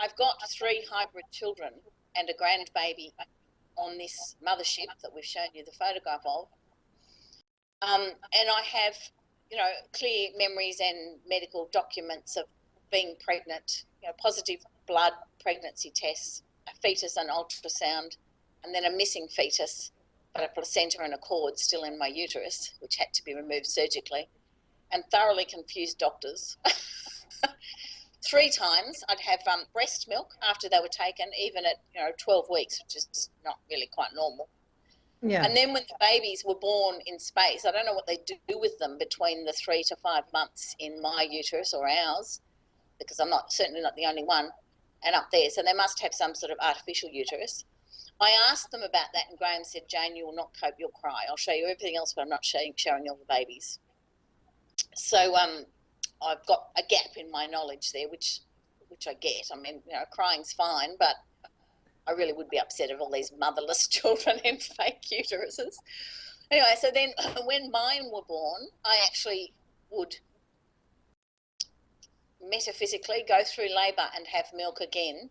I've got 3 hybrid children and a grandbaby on this mothership that we've shown you the photograph of. And I have, clear memories and medical documents of being pregnant, positive blood pregnancy tests, a fetus and ultrasound, and then a missing fetus, but a placenta and a cord still in my uterus, which had to be removed surgically, and thoroughly confused doctors. 3 times I'd have breast milk after they were taken, even at 12 weeks, which is not really quite normal. Yeah. And then when the babies were born in space, I don't know what they do with them between the 3 to 5 months in my uterus or ours, because I'm certainly not the only one, and up there. So they must have some sort of artificial uterus. I asked them about that, and Graham said, "Jane, you will not cope, you'll cry. I'll show you everything else, but I'm not showing you all the babies." So I've got a gap in my knowledge there, which I get. I mean, crying's fine, but I really would be upset of all these motherless children in fake uteruses. Anyway, so then when mine were born, I actually would metaphysically go through labour and have milk again.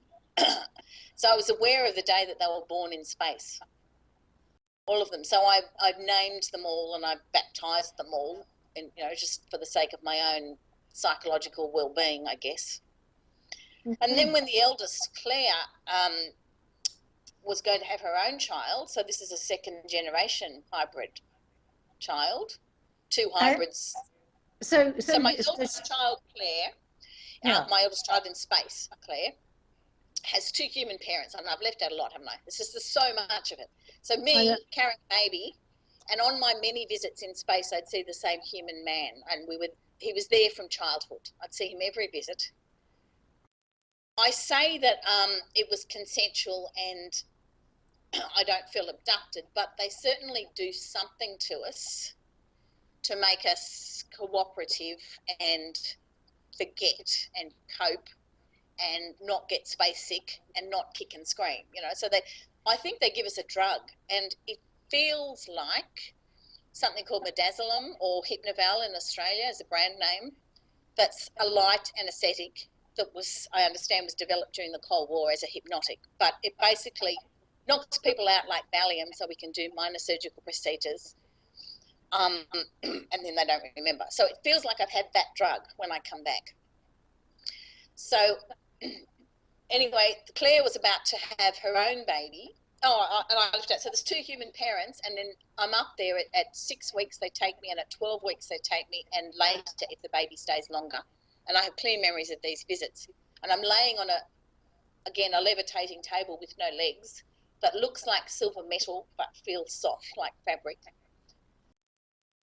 So I was aware of the day that they were born in space, all of them. So I've named them all and I've baptised them all, and just for the sake of my own psychological well-being, I guess. Mm-hmm. And then when the eldest, Claire, was going to have her own child, so this is a 2nd generation hybrid child, 2 hybrids. So my eldest child, Claire, my eldest child in space, Claire, has 2 human parents, and I've left out a lot, haven't I? There's so much of it. So me, carrying baby, and on my many visits in space, I'd see the same human man, and he was there from childhood. I'd see him every visit. I say that it was consensual and I don't feel abducted, but they certainly do something to us to make us cooperative and forget and cope and not get space sick and not kick and scream, So I think they give us a drug, and it feels like something called midazolam or Hypnoval in Australia as a brand name. That's a light anaesthetic that I understand was developed during the Cold War as a hypnotic, but it basically knocks people out like Valium so we can do minor surgical procedures, and then they don't remember. So it feels like I've had that drug when I come back. So anyway, Claire was about to have her own baby. And I left out. So there's 2 human parents, and then I'm up there at 6 weeks they take me, and at 12 weeks they take me, and later if the baby stays longer. And I have clear memories of these visits. And I'm laying on a levitating table with no legs that looks like silver metal but feels soft like fabric.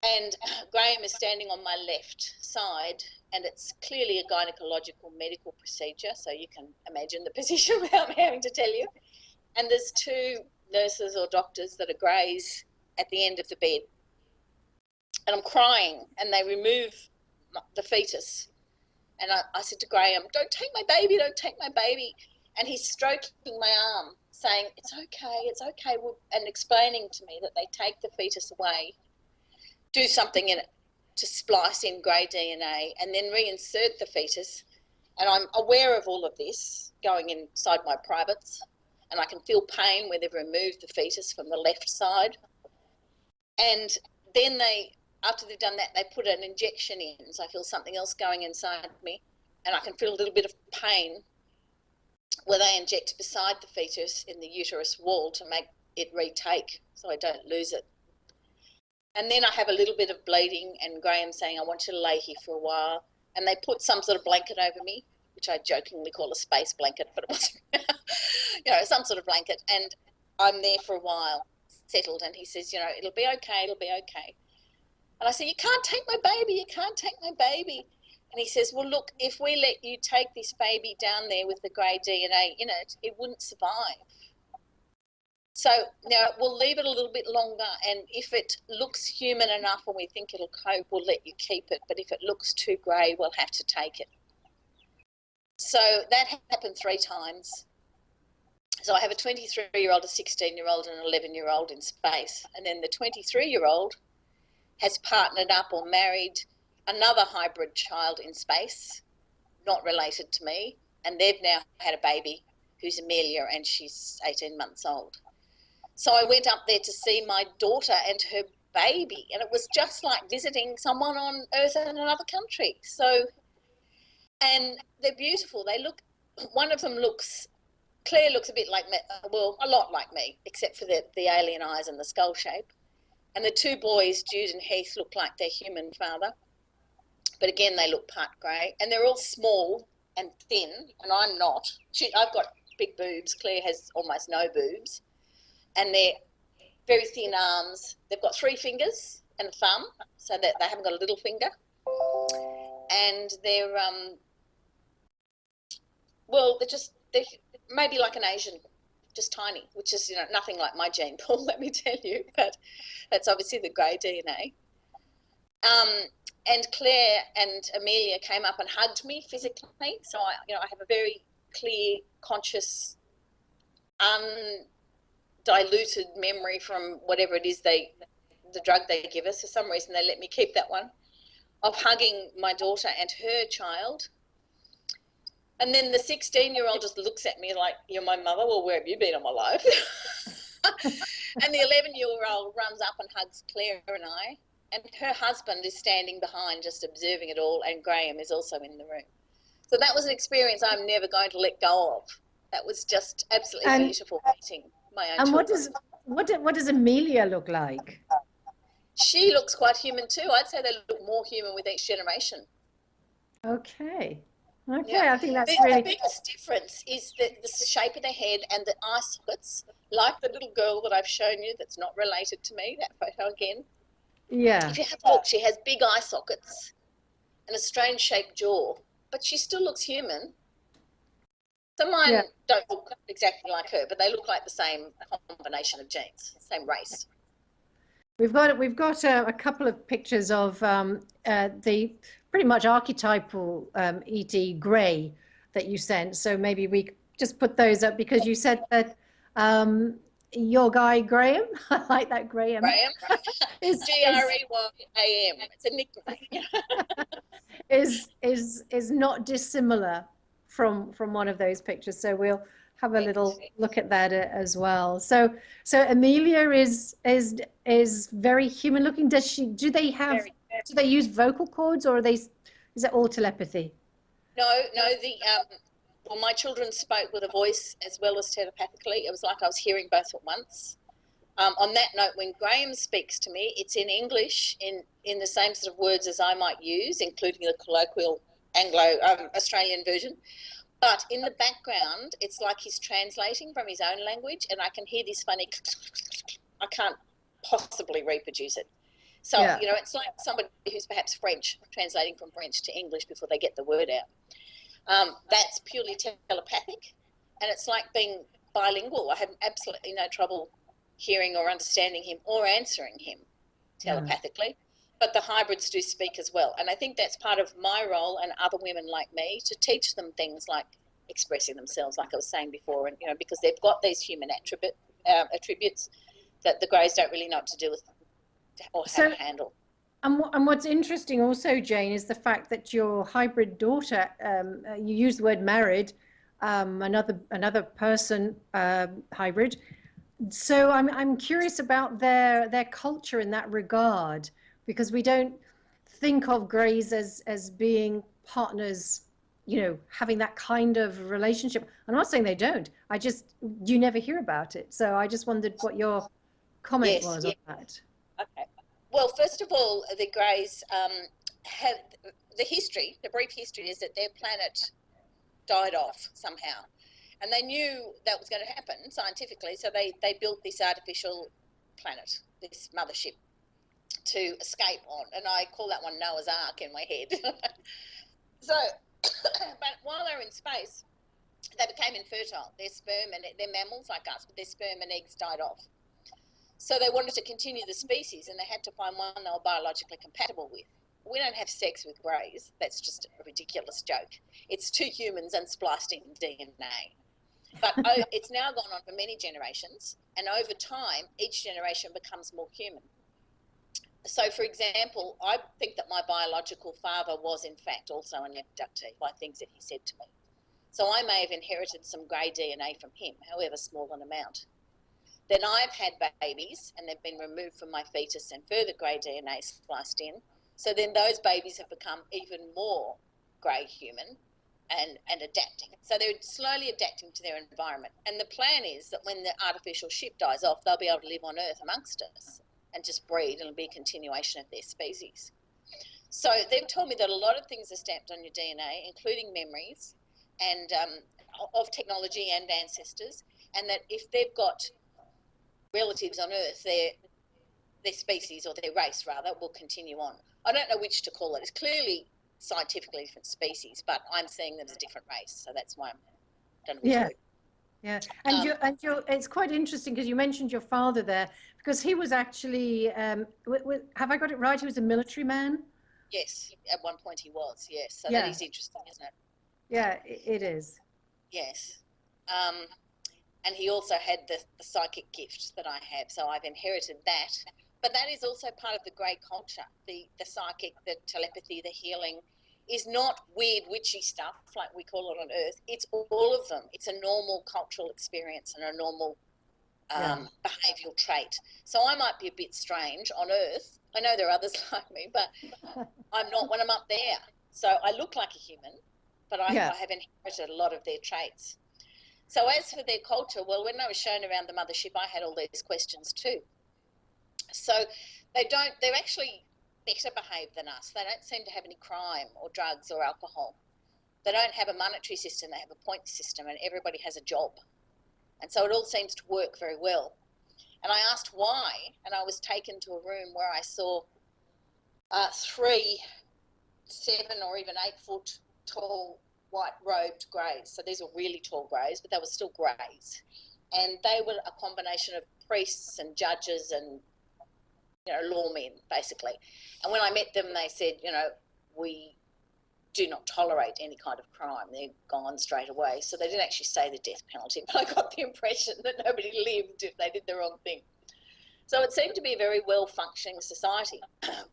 And Graham is standing on my left side, and it's clearly a gynecological medical procedure, so you can imagine the position without me having to tell you. And there's 2 nurses or doctors that are greys at the end of the bed. And I'm crying, and they remove the fetus. And I said to Graham, "Don't take my baby, don't take my baby." and he's stroking my arm, saying, it's okay, and explaining to me that they take the fetus away, do something in it to splice in grey DNA, and then reinsert the fetus. And I'm aware of all of this going inside my privates, and I can feel pain where they've removed the fetus from the left side. And then after they've done that, they put an injection in, so I feel something else going inside me, and I can feel a little bit of pain where they inject beside the fetus in the uterus wall to make it retake so I don't lose it. And then I have a little bit of bleeding, and Graham saying, I want you to lay here for a while. And they put some sort of blanket over me, which I jokingly call a space blanket, but it wasn't, some sort of blanket. And I'm there for a while, settled. And he says, it'll be okay, it'll be okay. And I say, you can't take my baby, you can't take my baby. And he says, well, look, if we let you take this baby down there with the grey DNA in it, it wouldn't survive. So now we'll leave it a little bit longer, and if it looks human enough and we think it'll cope, we'll let you keep it. But if it looks too grey, we'll have to take it. So that happened 3 times. So I have a 23-year-old, a 16-year-old and an 11-year-old in space. And then the 23-year-old has partnered up or married another hybrid child in space, not related to me, and they've now had a baby who's Amelia, and she's 18 months old. So I went up there to see my daughter and her baby, and it was just like visiting someone on Earth in another country. So, and they're beautiful. One of them Claire looks a bit like me, well, a lot like me, except for the alien eyes and the skull shape. And the 2 boys, Jude and Heath, look like their human father. But again, they look part grey, and they're all small and thin, and I'm not. I've got big boobs. Claire has almost no boobs, and they're very thin arms. They've got 3 fingers and a thumb, so that they haven't got a little finger. And they're they're maybe like an Asian, just tiny, which is nothing like my gene pool, let me tell you. But that's obviously the grey DNA. And Claire and Amelia came up and hugged me physically. So I have a very clear, conscious, undiluted memory from whatever it is the drug they give us. For some reason, they let me keep that one, of hugging my daughter and her child. And then the 16-year-old just looks at me like, you're my mother? Well, where have you been all my life? And the 11-year-old runs up and hugs Claire and I. And her husband is standing behind just observing it all, and Graham is also in the room. So that was an experience I'm never going to let go of. That was just absolutely beautiful meeting my own children. And what does Amelia look like? She looks quite human too. I'd say they look more human with each generation. Okay. Yeah. I think that's The biggest difference is the shape of the head and the eye sockets, like the little girl that I've shown you that's not related to me, that photo again. Yeah. If you have a look, she has big eye sockets and a strange shaped jaw, but she still looks human. So mine don't look exactly like her, but they look like the same combination of genes, same race. We've got a couple of pictures of the pretty much archetypal ET grey that you sent. So maybe we just put those up, because you said that your guy Graham, I like that Graham. Graham, Greyam. It's a nickname. is not dissimilar from one of those pictures. So we'll have a little look at that as well. So Amelia is very human looking. Do they use vocal cords, or is it all telepathy? No, well, my children spoke with a voice as well as telepathically. It was like I was hearing both at once. On that note, when Graham speaks to me, it's in English, in the same sort of words as I might use, including the colloquial Anglo-Australian version. But in the background, it's like he's translating from his own language, and I can hear this funny, I can't possibly reproduce it. So, it's like somebody who's perhaps French, translating from French to English before they get the word out. That's purely telepathic, and it's like being bilingual. I have absolutely no trouble hearing or understanding him or answering him telepathically. But the hybrids do speak as well. And I think that's part of my role, and other women like me, to teach them things like expressing themselves, like I was saying before, and because they've got these human attributes that the greys don't really know what to do with or how to handle. And what's interesting also, Jane, is the fact that your hybrid daughter, you use the word married, another person hybrid. So I'm curious about their culture in that regard, because we don't think of greys as being partners, having that kind of relationship. I'm not saying they don't. You never hear about it. So I just wondered what your comment was on that. Okay. Well, first of all, the greys have the brief history is that their planet died off somehow. And they knew that was going to happen scientifically, so they built this artificial planet, this mothership, to escape on. And I call that one Noah's Ark in my head. But while they were in space, they became infertile. Their sperm and they're mammals like us, but their sperm and eggs died off. So they wanted to continue the species, and they had to find one they were biologically compatible with. We don't have sex with greys. That's just a ridiculous joke. It's two humans unspliced in DNA. But it's now gone on for many generations, and over time, each generation becomes more human. So, for example, I think that my biological father was, in fact, also an abductee by things that he said to me. So I may have inherited some grey DNA from him, however small an amount. Then I've had babies, and they've been removed from my fetus and further grey DNA spliced in. So then those babies have become even more grey human. And adapting. So they're slowly adapting to their environment. And the plan is that when the artificial ship dies off, they'll be able to live on Earth amongst us and just breed, and it'll be a continuation of their species. So they've told me that a lot of things are stamped on your DNA, including memories and of technology and ancestors, and that if they've got relatives on Earth, their species, or their race rather, will continue on. I don't know which to call it. It's clearly scientifically different species, but I'm seeing them as a different race, so that's why I don't know which word. Yeah, and it's quite interesting because you mentioned your father there, because he was actually, have I got it right? He was a military man. Yes, at one point he was. Yes, so that is interesting, isn't it? Yeah, it is. Yes, and he also had the psychic gift that I have, so I've inherited that. But that is also part of the grey culture. The psychic, the telepathy, the healing is not weird witchy stuff like we call it on Earth. It's all of them. It's a normal cultural experience and a normal behavioural trait. So I might be a bit strange on Earth. I know there are others like me, but I'm not when I'm up there. So I look like a human, but I have inherited a lot of their traits. So as for their culture, well, when I was shown around the mothership, I had all these questions too. So they're actually better behaved than us. They don't seem to have any crime or drugs or alcohol. They don't have a monetary system. They have a point system, and everybody has a job. And so it all seems to work very well. And I asked why, and I was taken to a room where I saw 3 7 or even 8 foot tall white robed greys. So these were really tall greys, but they were still greys. And they were a combination of priests and judges and lawmen, basically. And when I met them, they said, we do not tolerate any kind of crime. They're gone straight away. So they didn't actually say the death penalty, but I got the impression that nobody lived if they did the wrong thing. So it seemed to be a very well-functioning society.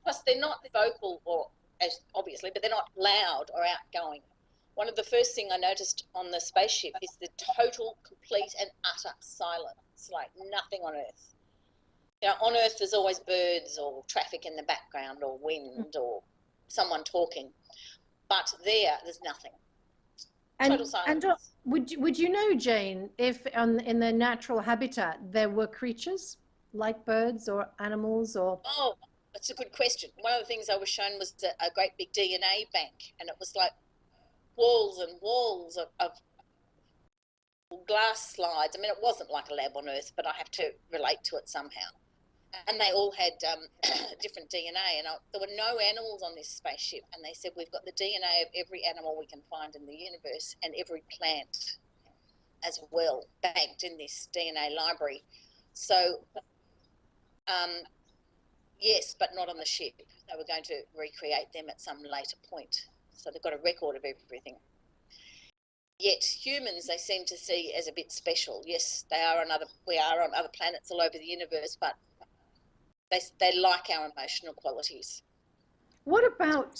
Plus, they're not vocal, obviously, but they're not loud or outgoing. One of the first things I noticed on the spaceship is the total, complete and utter silence, like nothing on Earth. On Earth there's always birds or traffic in the background or wind or someone talking, but there's nothing. Total silence. And would you know, Jane, if in their natural habitat there were creatures like birds or animals or? Oh, that's a good question. One of the things I was shown was a great big DNA bank, and it was like walls and walls of glass slides. I mean, it wasn't like a lab on Earth, but I have to relate to it somehow. And they all had different DNA, and there were no animals on this spaceship. And they said, we've got the DNA of every animal we can find in the universe and every plant as well, banked in this DNA library. So, yes, but not on the ship. They were going to recreate them at some later point. So they've got a record of everything. yet humans they seem to see as a bit special. Yes, we are on other planets all over the universe, but they like our emotional qualities. What about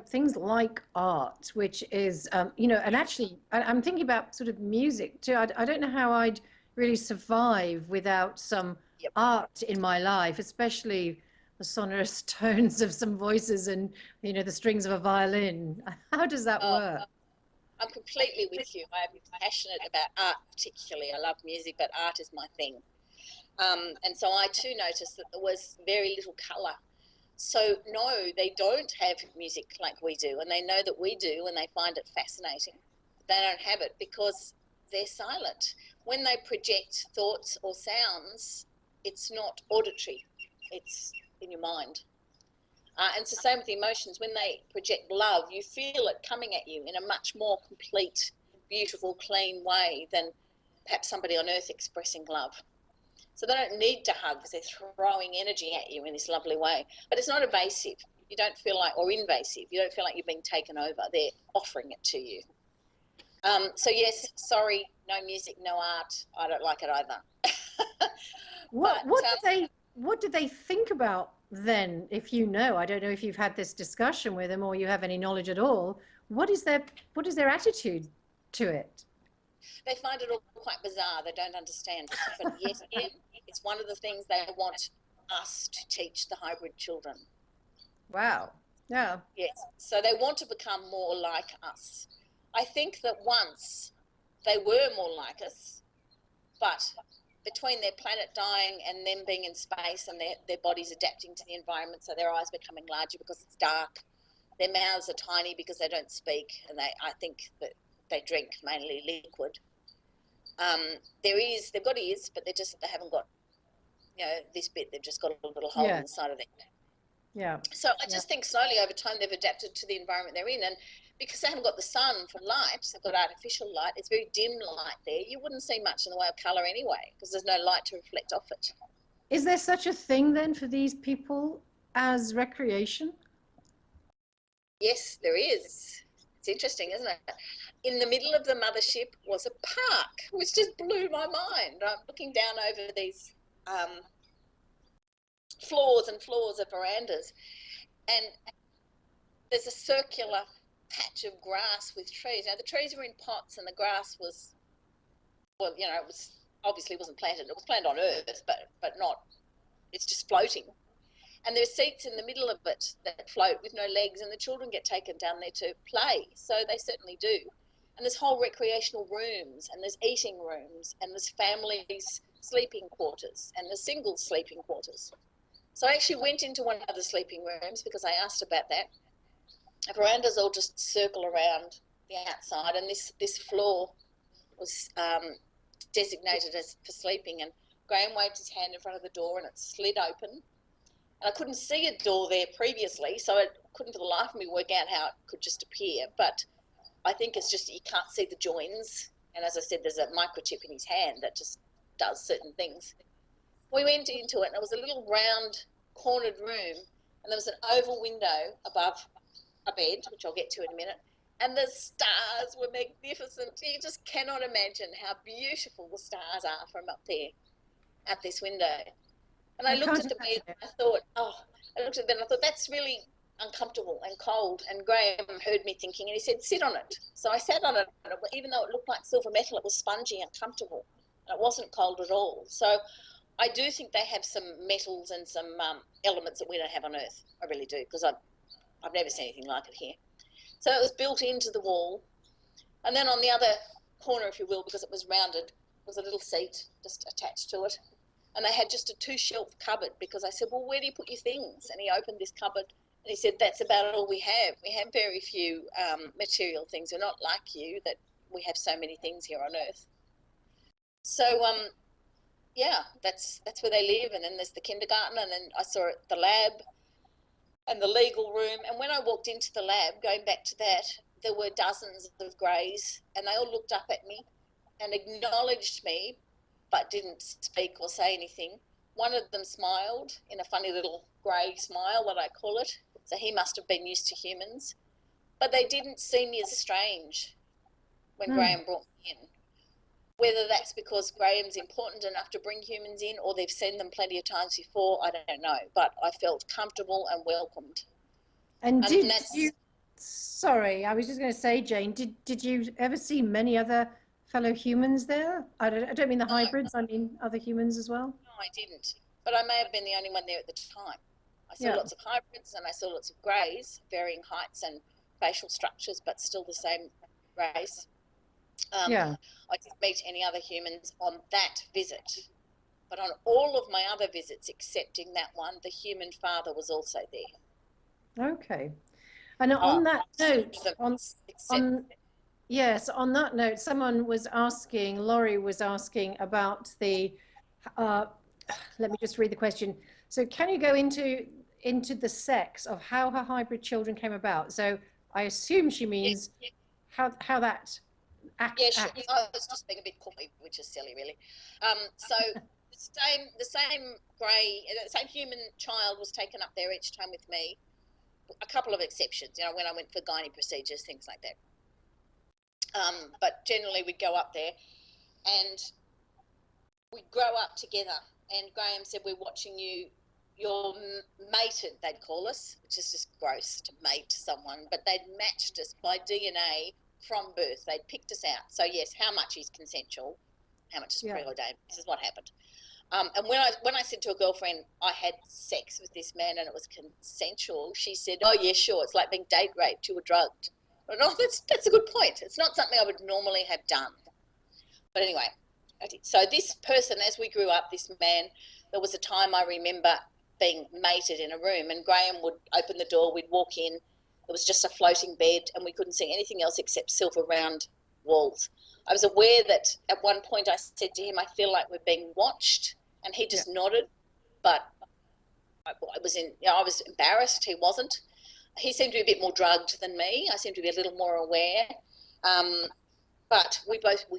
things like art, which is, and actually, I'm thinking about sort of music too. I don't know how I'd really survive without some Yep. art in my life, especially the sonorous tones of some voices and, the strings of a violin. How does that Oh, work? I'm completely with you. I'm passionate about art particularly. I love music, but art is my thing. And so I too noticed that there was very little colour. So no, they don't have music like we do, and they know that we do, and they find it fascinating. They don't have it because they're silent. When they project thoughts or sounds, it's not auditory, it's in your mind. And it's the same with emotions. When they project love, you feel it coming at you in a much more complete, beautiful, clean way than perhaps somebody on earth expressing love. So they don't need to hug because they're throwing energy at you in this lovely way. But it's not evasive. You don't feel like, or invasive, you don't feel like you're being taken over. They're offering it to you. So yes, sorry, no music, no art. I don't like it either. What But what do they think about then, if you know? I don't know if you've had this discussion with them or you have any knowledge at all. What is their attitude to it? they find it all quite bizarre. They don't understand it. But yes, it's one of the things they want us to teach the hybrid children. Wow. Yeah. Yes. So they want to become more like us. I think that once they were more like us, but between their planet dying and them being in space and their bodies adapting to the environment, so their eyes becoming larger because it's dark, their mouths are tiny because they don't speak, and I think that they drink mainly liquid. They've got ears, but they haven't got this bit. They've just got a little hole in Yeah. the side of their head. Yeah. So I Yeah. just think slowly over time they've adapted to the environment they're in, and because they haven't got the sun for light, they've got artificial light. It's very dim light there. You wouldn't see much in the way of colour anyway, because there's no light to reflect off it. Is there such a thing then for these people as recreation? Yes, there is. It's interesting, isn't it? In the middle of the mothership was a park, which just blew my mind. I'm looking down over these floors and floors of verandas, and there's a circular patch of grass with trees. Now the trees were in pots, and the grass was, well, it was obviously wasn't planted. It was planted on earth, but not. It's just floating. And there's seats in the middle of it that float with no legs, and the children get taken down there to play. So they certainly do. And there's whole recreational rooms, and there's eating rooms, and there's families' sleeping quarters, and there's single sleeping quarters. So I actually went into one of the sleeping rooms because I asked about that. The verandas all just circle around the outside, and this floor was designated as for sleeping. And Graham waved his hand in front of the door, and it slid open. And I couldn't see a door there previously, so I couldn't for the life of me work out how it could just appear. But I think it's just that you can't see the joins. And as I said, there's a microchip in his hand that just does certain things. We went into it, and it was a little round, cornered room, and there was an oval window above a bed, which I'll get to in a minute. And the stars were magnificent. You just cannot imagine how beautiful the stars are from up there at this window. And I I looked can't at the bed imagine it. and I thought, that's really uncomfortable and cold. And Graham heard me thinking, and he said, sit on it. So I sat on it, and even though it looked like silver metal, it was spongy and comfortable. And it wasn't cold at all. So I do think they have some metals and some elements that we don't have on Earth. I really do, because I've never seen anything like it here. So it was built into the wall. And then on the other corner, if you will, because it was rounded, was a little seat just attached to it. And they had just a 2-shelf cupboard, because I said, well, where do you put your things? And he opened this cupboard and he said, that's about all we have. We have very few material things. We're not like you, that we have so many things here on Earth. So, yeah, that's where they live. And then there's the kindergarten, and then I saw the lab and the legal room. And when I walked into the lab, going back to that, there were dozens of greys, and they all looked up at me and acknowledged me, but didn't speak or say anything. One of them smiled in a funny little grey smile, what I call it. So he must have been used to humans. But they didn't see me as strange. when Graham brought me in. Whether that's because Graham's important enough to bring humans in or they've seen them plenty of times before, I don't know. But I felt comfortable and welcomed. And did you, sorry, I was just going to say, Jane, did you ever see many other fellow humans there? I don't mean the hybrids, I mean other humans as well. No, I didn't. But I may have been the only one there at the time. I saw lots of hybrids and I saw lots of greys, varying heights and facial structures, but still the same race. I didn't meet any other humans on that visit. But on all of my other visits, excepting that one, the human father was also there. Okay. And on that note, on that note, someone was asking, Laurie was asking about the, let me just read the question. So can you go into the sex of how her hybrid children came about? So I assume she means how that acts. I was just being a bit coy, which is silly, really. So the same human child was taken up there each time with me. A couple of exceptions, when I went for gynae procedures, things like that. But generally we'd go up there and we'd grow up together. And Graham said, we're watching you, you're mated, they'd call us, which is just gross to mate someone, but they'd matched us by DNA from birth. They'd picked us out. So yes, how much is consensual? How much is preordained? This is what happened. And when I said to a girlfriend I had sex with this man and it was consensual, she said, oh yeah, sure, it's like being date raped, you were drugged. But no, that's a good point. It's not something I would normally have done. But anyway, I did. So this person, as we grew up, this man, there was a time I remember being mated in a room and Graham would open the door, we'd walk in, it was just a floating bed and we couldn't see anything else except silver round walls. I was aware that at one point I said to him, I feel like we're being watched, and he just nodded, but I was embarrassed, he wasn't. He seemed to be a bit more drugged than me. I seemed to be a little more aware. But we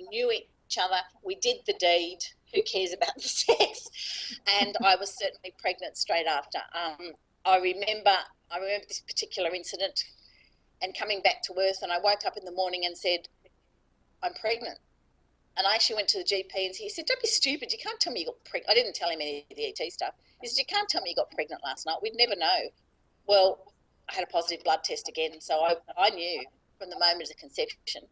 knew each other. We did the deed. Who cares about the sex? And I was certainly pregnant straight after. I remember this particular incident and coming back to Earth, and I woke up in the morning and said, I'm pregnant. And I actually went to the GP and he said, don't be stupid. You can't tell me you got pregnant. I didn't tell him any of the ET stuff. He said, you can't tell me you got pregnant last night. We'd never know. Well, I had a positive blood test again, so I knew from the moment of the conception.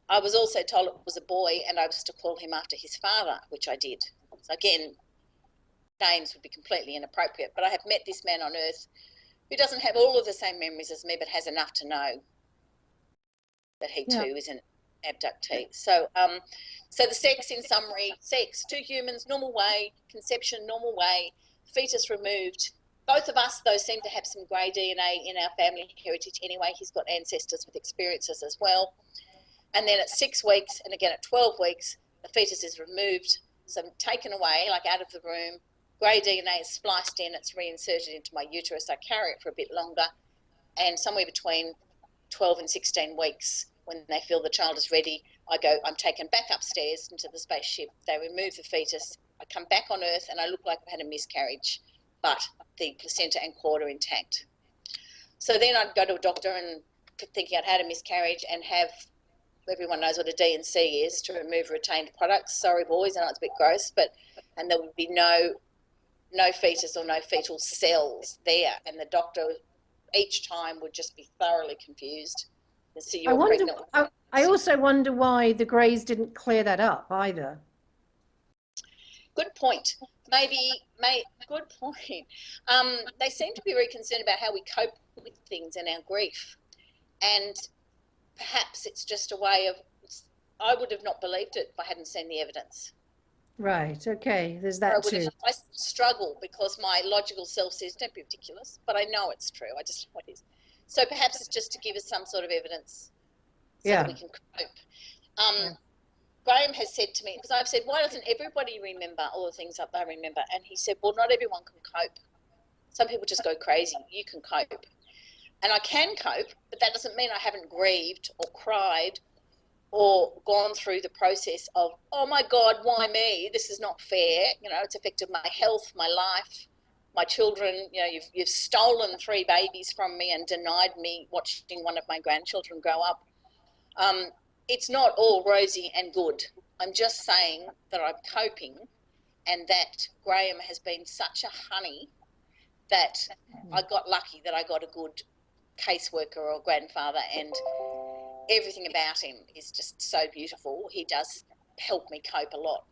I was also told it was a boy and I was to call him after his father, which I did. So again, names would be completely inappropriate, but I have met this man on Earth who doesn't have all of the same memories as me, but has enough to know that he too is an abductee. So so the sex, in summary, two humans, normal way, conception, normal way, fetus removed. Both of us, though, seem to have some grey DNA in our family heritage anyway. He's got ancestors with experiences as well. And then at 6 weeks, and again at 12 weeks, the fetus is removed, so taken away, like out of the room. Grey DNA is spliced in, it's reinserted into my uterus. I carry it for a bit longer, and somewhere between 12 and 16 weeks, when they feel the child is ready, I'm taken back upstairs into the spaceship. They remove the fetus. I come back on Earth and I look like I've had a miscarriage, but the placenta and cord are intact. So then I'd go to a doctor and thinking I'd had a miscarriage and have, everyone knows what a D&C is, to remove retained products. Sorry, boys, I know it's a bit gross, and there would be no fetus or no fetal cells there. And the doctor each time would just be thoroughly confused. So I also wonder why the Greys didn't clear that up either. Good point. Good point. They seem to be very concerned about how we cope with things and our grief. And perhaps it's just a way of, I would have not believed it if I hadn't seen the evidence. Right, okay, there's that too. I struggle because my logical self says, don't be ridiculous, but I know it's true. I just know it is. So perhaps it's just to give us some sort of evidence so that we can cope. Graham has said to me, because I've said, why doesn't everybody remember all the things that they remember? And he said, well, not everyone can cope. Some people just go crazy. You can cope. And I can cope, but that doesn't mean I haven't grieved or cried or gone through the process of, oh my God, why me? This is not fair. It's affected my health, my life, my children. You've stolen 3 babies from me and denied me watching one of my grandchildren grow up. it's not all rosy and good. I'm just saying that I'm coping, and that Graham has been such a honey that I got lucky that I got a good caseworker or grandfather, and everything about him is just so beautiful. He does help me cope a lot.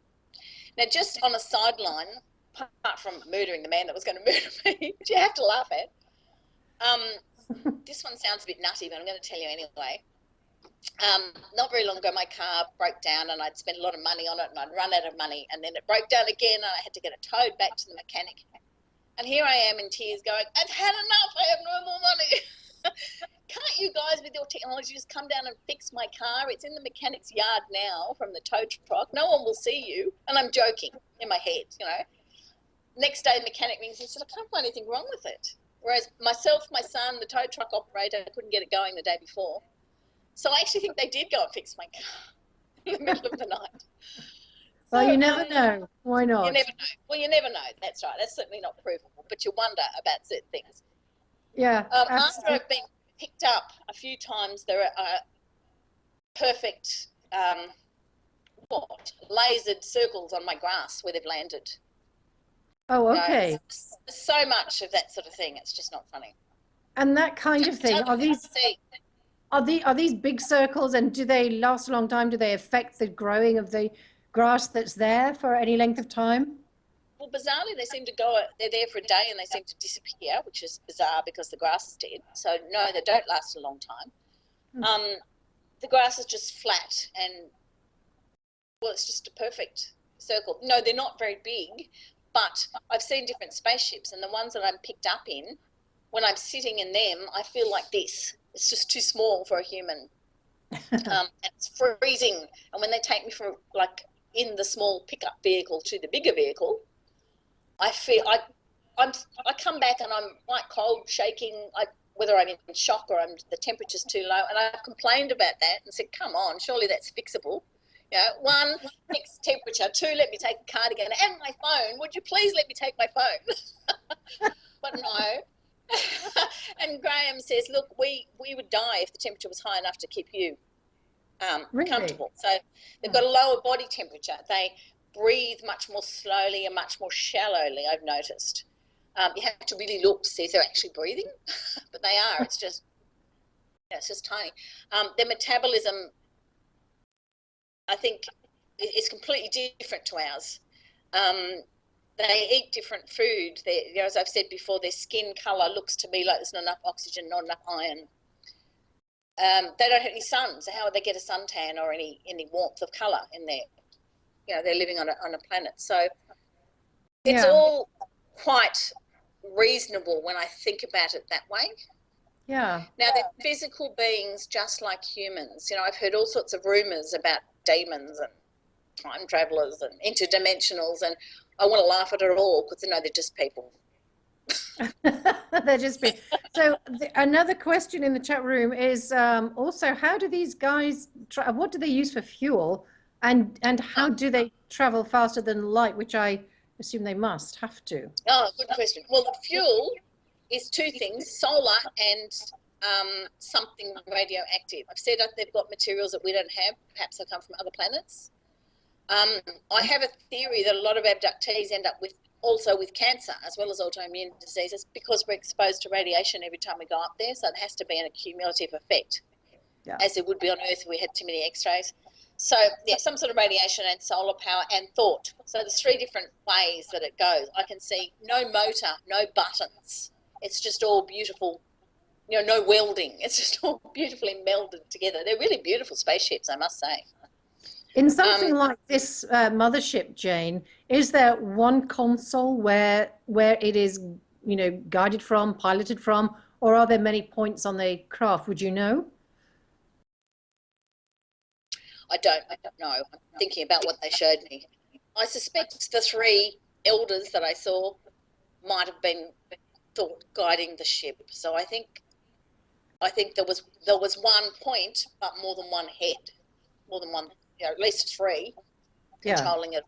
Now, just on a sideline, apart from murdering the man that was going to murder me, which you have to laugh at, this one sounds a bit nutty, but I'm going to tell you anyway. Not very long ago, my car broke down and I'd spent a lot of money on it and I'd run out of money, and then it broke down again and I had to get it towed back to the mechanic. And here I am in tears going, I've had enough, I have no more money. Can't you guys with your technology just come down and fix my car? It's in the mechanic's yard now from the tow truck. No one will see you. And I'm joking in my head, you know. Next day, the mechanic rings and said, I can't find anything wrong with it. Whereas myself, my son, the tow truck operator couldn't get it going the day before. So I actually think they did go and fix my car in the middle of the night. Well, you never know. Why not? You never know. Well, you never know. That's right. That's certainly not provable, but you wonder about certain things. Yeah. After I've been picked up a few times, there are perfect, lasered circles on my grass where they've landed. Oh, okay. There's so much of that sort of thing. It's just not funny. And that kind of thing, are these big circles, and do they last a long time? Do they affect the growing of the grass that's there for any length of time? Well, bizarrely, they seem to go, they're there for a day and they seem to disappear, which is bizarre because the grass is dead. So, no, they don't last a long time. The grass is just flat and, well, it's just a perfect circle. No, they're not very big, but I've seen different spaceships, and the ones that I'm picked up in, when I'm sitting in them, I feel like this. It's just too small for a human. And it's freezing. And when they take me from, like, in the small pickup vehicle to the bigger vehicle, I feel I come back and I'm quite cold, shaking, whether I'm in shock or the temperature's too low. And I've complained about that and said, come on, surely that's fixable. You know, 1, fix temperature. 2, let me take the cardigan and my phone. Would you please let me take my phone? But no. And Graham says, look, we would die if the temperature was high enough to keep you Really? comfortable. So they've got a lower body temperature. They breathe much more slowly and much more shallowly, I've noticed. You have to really look to see if they're actually breathing, but they are. It's just tiny. Their metabolism, I think, is completely different to ours. They eat different food. As I've said before, their skin colour looks to me like there's not enough oxygen, not enough iron. They don't have any sun, so how would they get a suntan or any warmth of colour in there? You know, they're living on a planet. So it's all quite reasonable when I think about it that way. Yeah. Now, they're physical beings just like humans. You know, I've heard all sorts of rumours about demons and time travellers and interdimensionals, and I want to laugh at it all because, they're just people. They're just big. So another question in the chat room is also, how do these guys what do they use for fuel, and how do they travel faster than light, which I assume they must have to? Oh, good question. Well, the fuel is 2 things, solar and something radioactive. I've said that they've got materials that we don't have. Perhaps they come from other planets. I have a theory that a lot of abductees end up with cancer as well as autoimmune diseases because we're exposed to radiation every time we go up there. So it has to be an accumulative effect, as it would be on Earth if we had too many X-rays. So, yeah, some sort of radiation and solar power and thought. So there's 3 different ways that it goes. I can see no motor, no buttons. It's just all beautiful, no welding. It's just all beautifully melded together. They're really beautiful spaceships, I must say. In something like this mothership, Jane, is there one console where it is, guided from, piloted from, or are there many points on the craft? Would you know? I don't know. I'm thinking about what they showed me. I suspect the 3 elders that I saw might have been thought guiding the ship. So I think there was one point, but more than one head, more than one. At least 3 controlling it.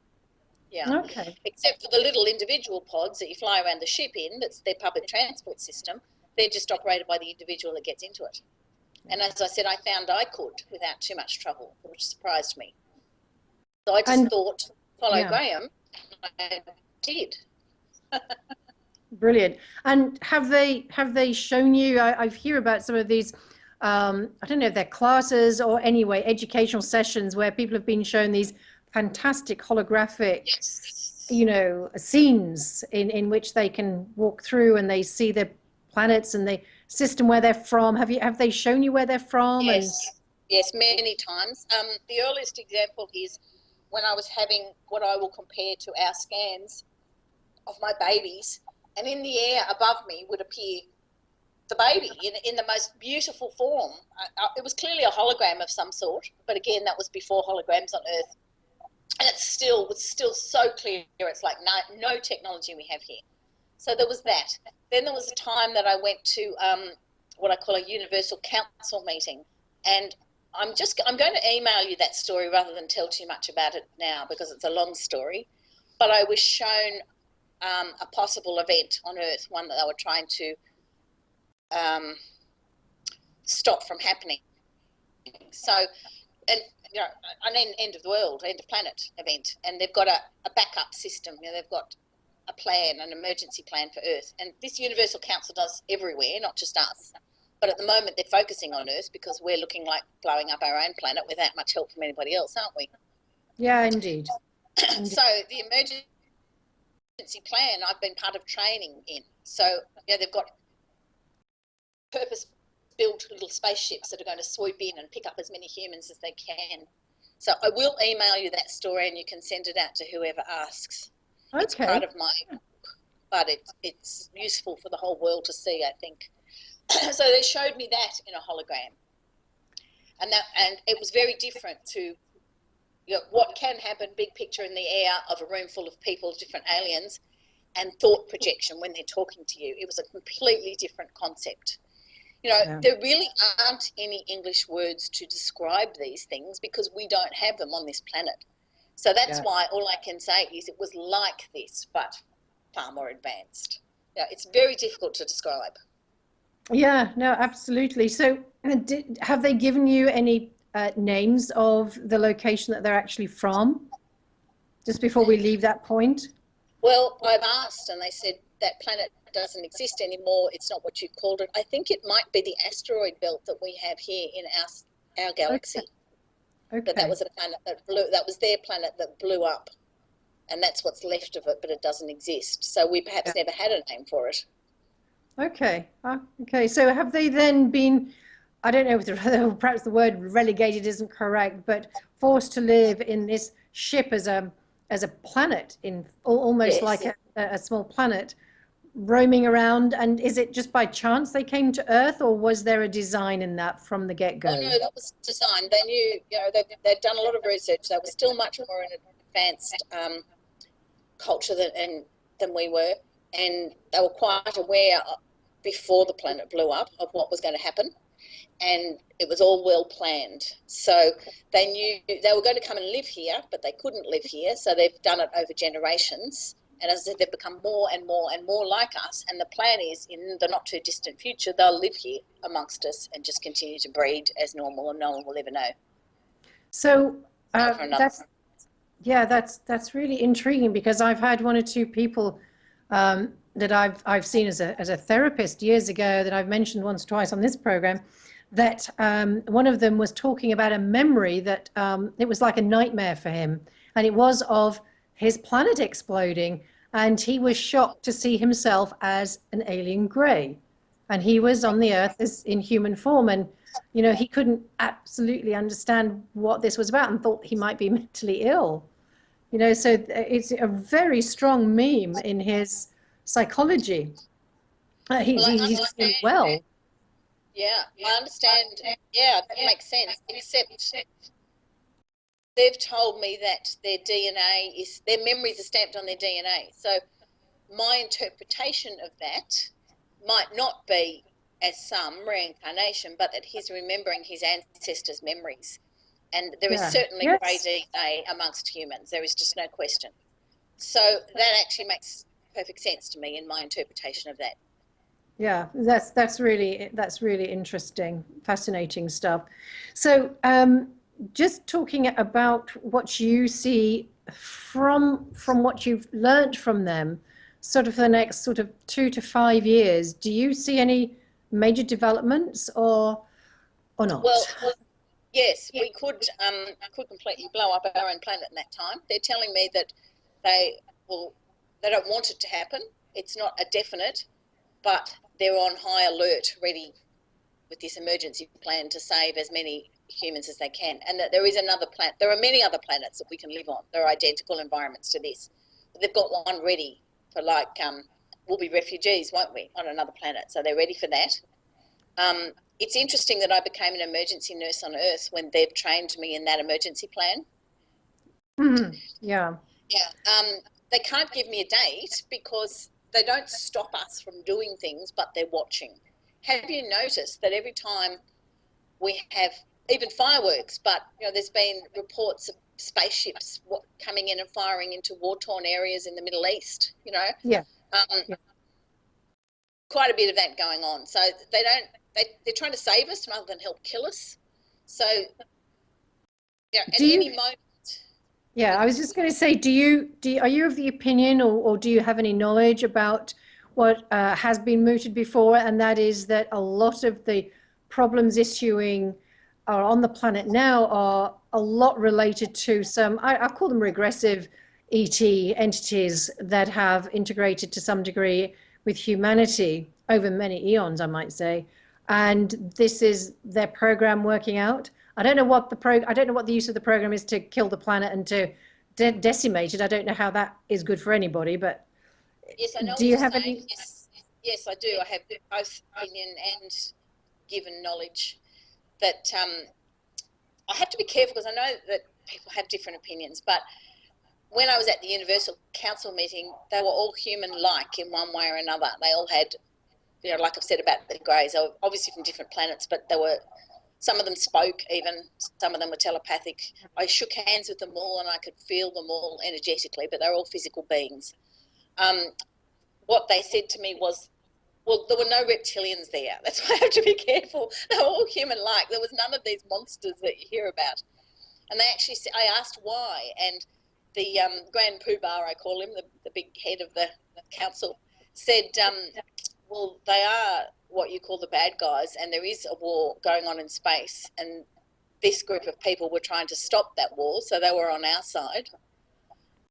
Yeah. Okay. Except for the little individual pods that you fly around the ship in, that's their public transport system. They're just operated by the individual that gets into it. And as I said, I found I could without too much trouble, which surprised me. So I just And thought, follow yeah, Graham. I did. brilliant. And have they shown you? I've heard about some of these. I don't know if they're classes or anyway educational sessions where people have been shown these fantastic holographic, Yes. you know, scenes in which they can walk through and they see the planets and the system where they're from. Have they shown you where they're from? And Yes. Yes, many times. The earliest example is when I was having what I will compare to our scans of my babies, and in the air above me would appear the baby in the most beautiful form. It was clearly a hologram of some sort, but again, that was before holograms on Earth. And was still so clear. It's like no technology we have here. So there was that. Then there was a time that I went to what I call a Universal Council meeting, and I'm going to email you that story rather than tell too much about it now because it's a long story. But I was shown a possible event on Earth, one that they were trying to stop from happening. So, and you know, an end of the world, end of planet event, and they've got a backup system. You know, they've got a plan, an emergency plan for Earth, and this Universal Council does everywhere, not just us. But at the moment, they're focusing on Earth because we're looking like blowing up our own planet without much help from anybody else, aren't we? yeah, indeed. So the emergency plan I've been part of training in. So yeah, they've got purpose-built little spaceships that are going to swoop in and pick up as many humans as they can. So I will email you that story and you can send it out to whoever asks. Okay. It's part of my book, but it's useful for the whole world to see, I think. So they showed me that in a hologram, and it was very different to what can happen, big picture in the air of a room full of people, different aliens, and thought projection when they're talking to you. It was a completely different concept. There really aren't any English words to describe these things because we don't have them on this planet. So that's why all I can say is it was like this, but far more advanced. It's very difficult to describe. Yeah, no, absolutely. So have they given you any names of the location that they're actually from, just before we leave that point? Well, I've asked and they said that planet doesn't exist anymore. It's not what you called it. I think it might be the asteroid belt that we have here in our galaxy. Okay. But that was a planet that was their planet that blew up. And that's what's left of it, but it doesn't exist. So we perhaps never had a name for it. Okay. Okay. So have they then been, I don't know if perhaps the word relegated isn't correct, but forced to live in this ship as a planet, in almost like a small planet, roaming around? And is it just by chance they came to Earth, or was there a design in that from the get-go? Oh, no, that was designed. They knew, they'd done a lot of research. They were still much more an advanced culture than we were, and they were quite aware before the planet blew up of what was going to happen, and it was all well planned. So they knew they were going to come and live here, but they couldn't live here, so they've done it over generations. And as I said, they've become more and more and more like us, and the plan is in the not too distant future they'll live here amongst us and just continue to breed as normal, and no one will ever know. So that's really intriguing, because I've had one or two people that I've seen as a therapist years ago that I've mentioned once or twice on this program, that one of them was talking about a memory that it was like a nightmare for him, and it was of his planet exploding, and he was shocked to see himself as an alien grey, and he was on the Earth as in human form, and he couldn't absolutely understand what this was about and thought he might be mentally ill. So it's a very strong meme in his psychology. He's doing well. Yeah, I understand. Yeah, that makes sense. Except they've told me that their memories are stamped on their DNA. So my interpretation of that might not be, as some, reincarnation, but that he's remembering his ancestors' memories. And there is certainly grey DNA amongst humans. There is just no question. So that actually makes perfect sense to me in my interpretation of that. Yeah, that's really interesting, fascinating stuff. So, just talking about what you see from what you've learned from them, sort of for the next sort of 2 to 5 years, do you see any major developments or Well, not? yes, we could completely blow up our own planet in that time. They're telling me that they well, they don't want it to happen. It's not a definite, but they're on high alert, ready with this emergency plan to save as many humans as they can. And that there is another planet. There are many other planets that we can live on. There are identical environments to this. But they've got one ready for we'll be refugees, won't we, on another planet? So they're ready for that. It's interesting that I became an emergency nurse on Earth when they've trained me in that emergency plan. Yeah. Yeah. They can't give me a date because they don't stop us from doing things, but they're watching. Have you noticed that every time we have even fireworks, but there's been reports of spaceships coming in and firing into war-torn areas in the Middle East. Yeah. Um, Yeah. Quite a bit of that going on. So they're trying to save us rather than help kill us. So at Do you any moment. Yeah, I was just going to say, are you of the opinion, or do you have any knowledge about what has been mooted before, and that is that a lot of the problems issuing are on the planet now are a lot related to some, I call them regressive ET entities that have integrated to some degree with humanity over many eons, I might say, and this is their program working out. I don't know what the use of the program is to kill the planet and to decimate it. I don't know how that is good for anybody, but Yes, I know do what you you're have saying. any? Yes, yes, I do. I have both opinion and given knowledge that I have to be careful because I know that people have different opinions. But when I was at the Universal Council meeting, they were all human-like in one way or another. They all had, like I've said about the Greys, they were obviously from different planets, but some of them spoke even, some of them were telepathic. I shook hands with them all and I could feel them all energetically, but they're all physical beings. What they said to me was, well, there were no reptilians there. That's why I have to be careful. They were all human-like. There was none of these monsters that you hear about. And they actually said, I asked why, and the Grand Poobah, I call him, the big head of the council, said, well, they are what you call the bad guys, and there is a war going on in space, and this group of people were trying to stop that war, so they were on our side.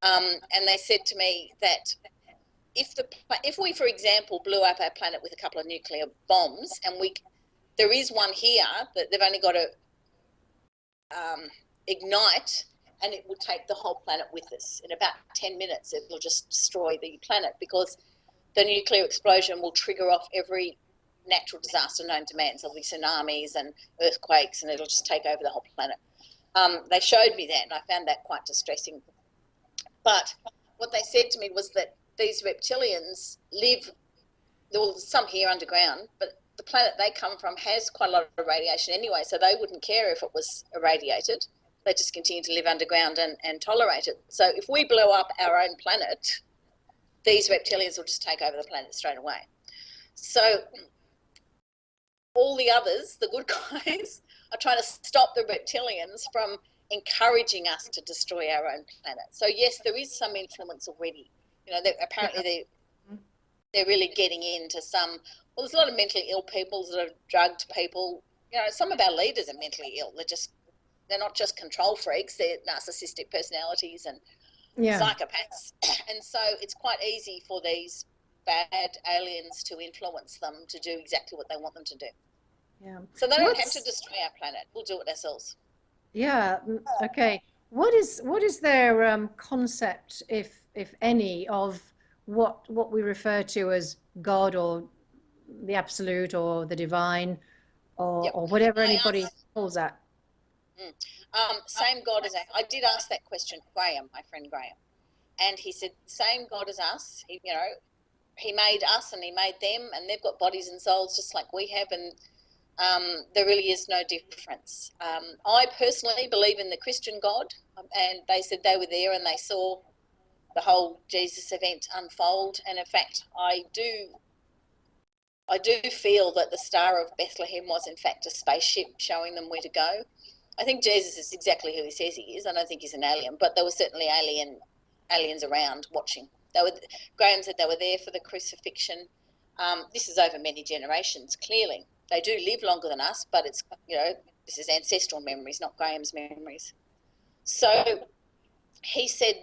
And they said to me that if we, for example, blew up our planet with a couple of nuclear bombs, and there is one here that they've only got to ignite, and it will take the whole planet with us. In about 10 minutes, it will just destroy the planet because the nuclear explosion will trigger off every natural disaster known to man. So there'll be tsunamis and earthquakes, and it'll just take over the whole planet. They showed me that, and I found that quite distressing. But what they said to me was that these reptilians live, well, some here underground, but the planet they come from has quite a lot of radiation anyway, so they wouldn't care if it was irradiated. They just continue to live underground and tolerate it. So if we blow up our own planet, these reptilians will just take over the planet straight away. So all the others, the good guys, are trying to stop the reptilians from encouraging us to destroy our own planet. So yes, there is some influence already. Apparently they're really getting into some. Well, there's a lot of mentally ill people, there's a lot of drugged people. Some of our leaders are mentally ill. They're not just control freaks. They're narcissistic personalities and psychopaths. And so it's quite easy for these bad aliens to influence them to do exactly what they want them to do. Yeah. So they don't have to destroy our planet. We'll do it ourselves. Yeah. Okay. What is their concept, if any, of what we refer to as God or the absolute or the divine or whatever anybody calls that? Same God as us. I did ask that question, Graham, my friend Graham, and he said, same God as us. He made us and he made them, and they've got bodies and souls just like we have, and there really is no difference. I personally believe in the Christian God, and they said they were there and they saw the whole Jesus event unfold. And in fact, I do I do feel that the Star of Bethlehem was in fact a spaceship showing them where to go. I think Jesus is exactly who he says he is. I don't think he's an alien, but there were certainly aliens around watching. Graham said they were there for the crucifixion. This is over many generations, clearly. They do live longer than us, but it's, this is ancestral memories, not Graham's memories. So he said,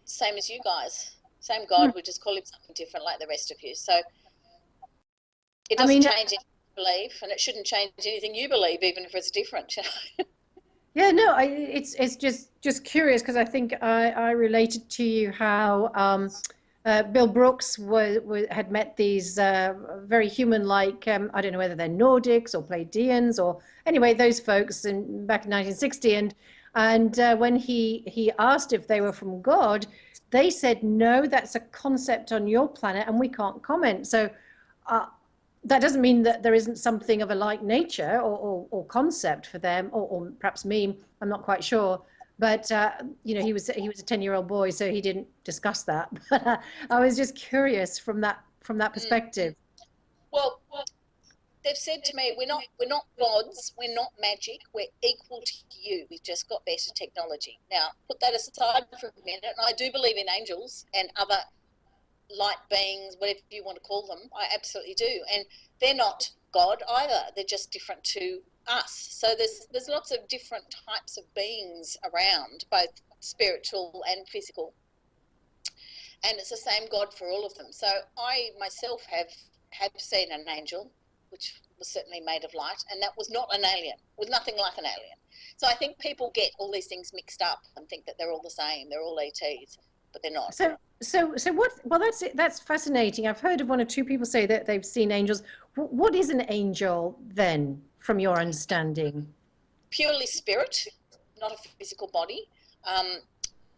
same as you guys, same God, we just call him something different like the rest of you. So it doesn't change anything you believe, and it shouldn't change anything you believe, even if it's different. Yeah, no, it's just curious, because I think I related to you how Bill Brooks had met these very human-like, I don't know whether they're Nordics or Pleiadians or anyway, those folks back in 1960, and when he asked if they were from God, they said, no, that's a concept on your planet and we can't comment. So that doesn't mean that there isn't something of a like nature or concept for them, or perhaps meme, I'm not quite sure. But he was a 10-year-old boy, so he didn't discuss that. But I was just curious from that perspective. Well, they've said to me, we're not gods, we're not magic, we're equal to you. We've just got better technology. Now, put that aside for a minute. And I do believe in angels and other light beings, whatever you want to call them. I absolutely do. And they're not God either. They're just different to us. So there's lots of different types of beings around, both spiritual and physical. And it's the same God for all of them. So I myself have seen an angel, which was certainly made of light, and that was not an alien, was nothing like an alien. So I think people get all these things mixed up and think that they're all the same, they're all ETs, but they're not. So what? Well, that's fascinating. I've heard of one or two people say that they've seen angels. What is an angel then, from your understanding? Purely spirit, not a physical body.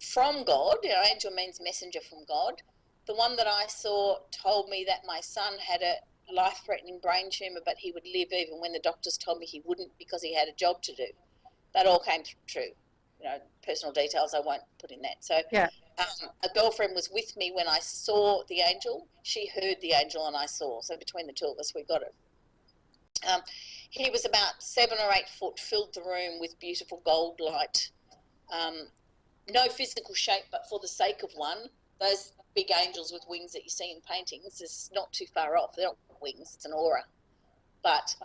From God, angel means messenger from God. The one that I saw told me that my son had a life-threatening brain tumour, but he would live even when the doctors told me he wouldn't, because he had a job to do. That all came true. Personal details I won't put in that. So yeah. A girlfriend was with me when I saw the angel. She heard the angel and I saw. So between the two of us, we got it. He was about 7 or 8 foot, filled the room with beautiful gold light. No physical shape, but for the sake of one, those big angels with wings that you see in paintings is not too far off. They're not wings, it's an aura. But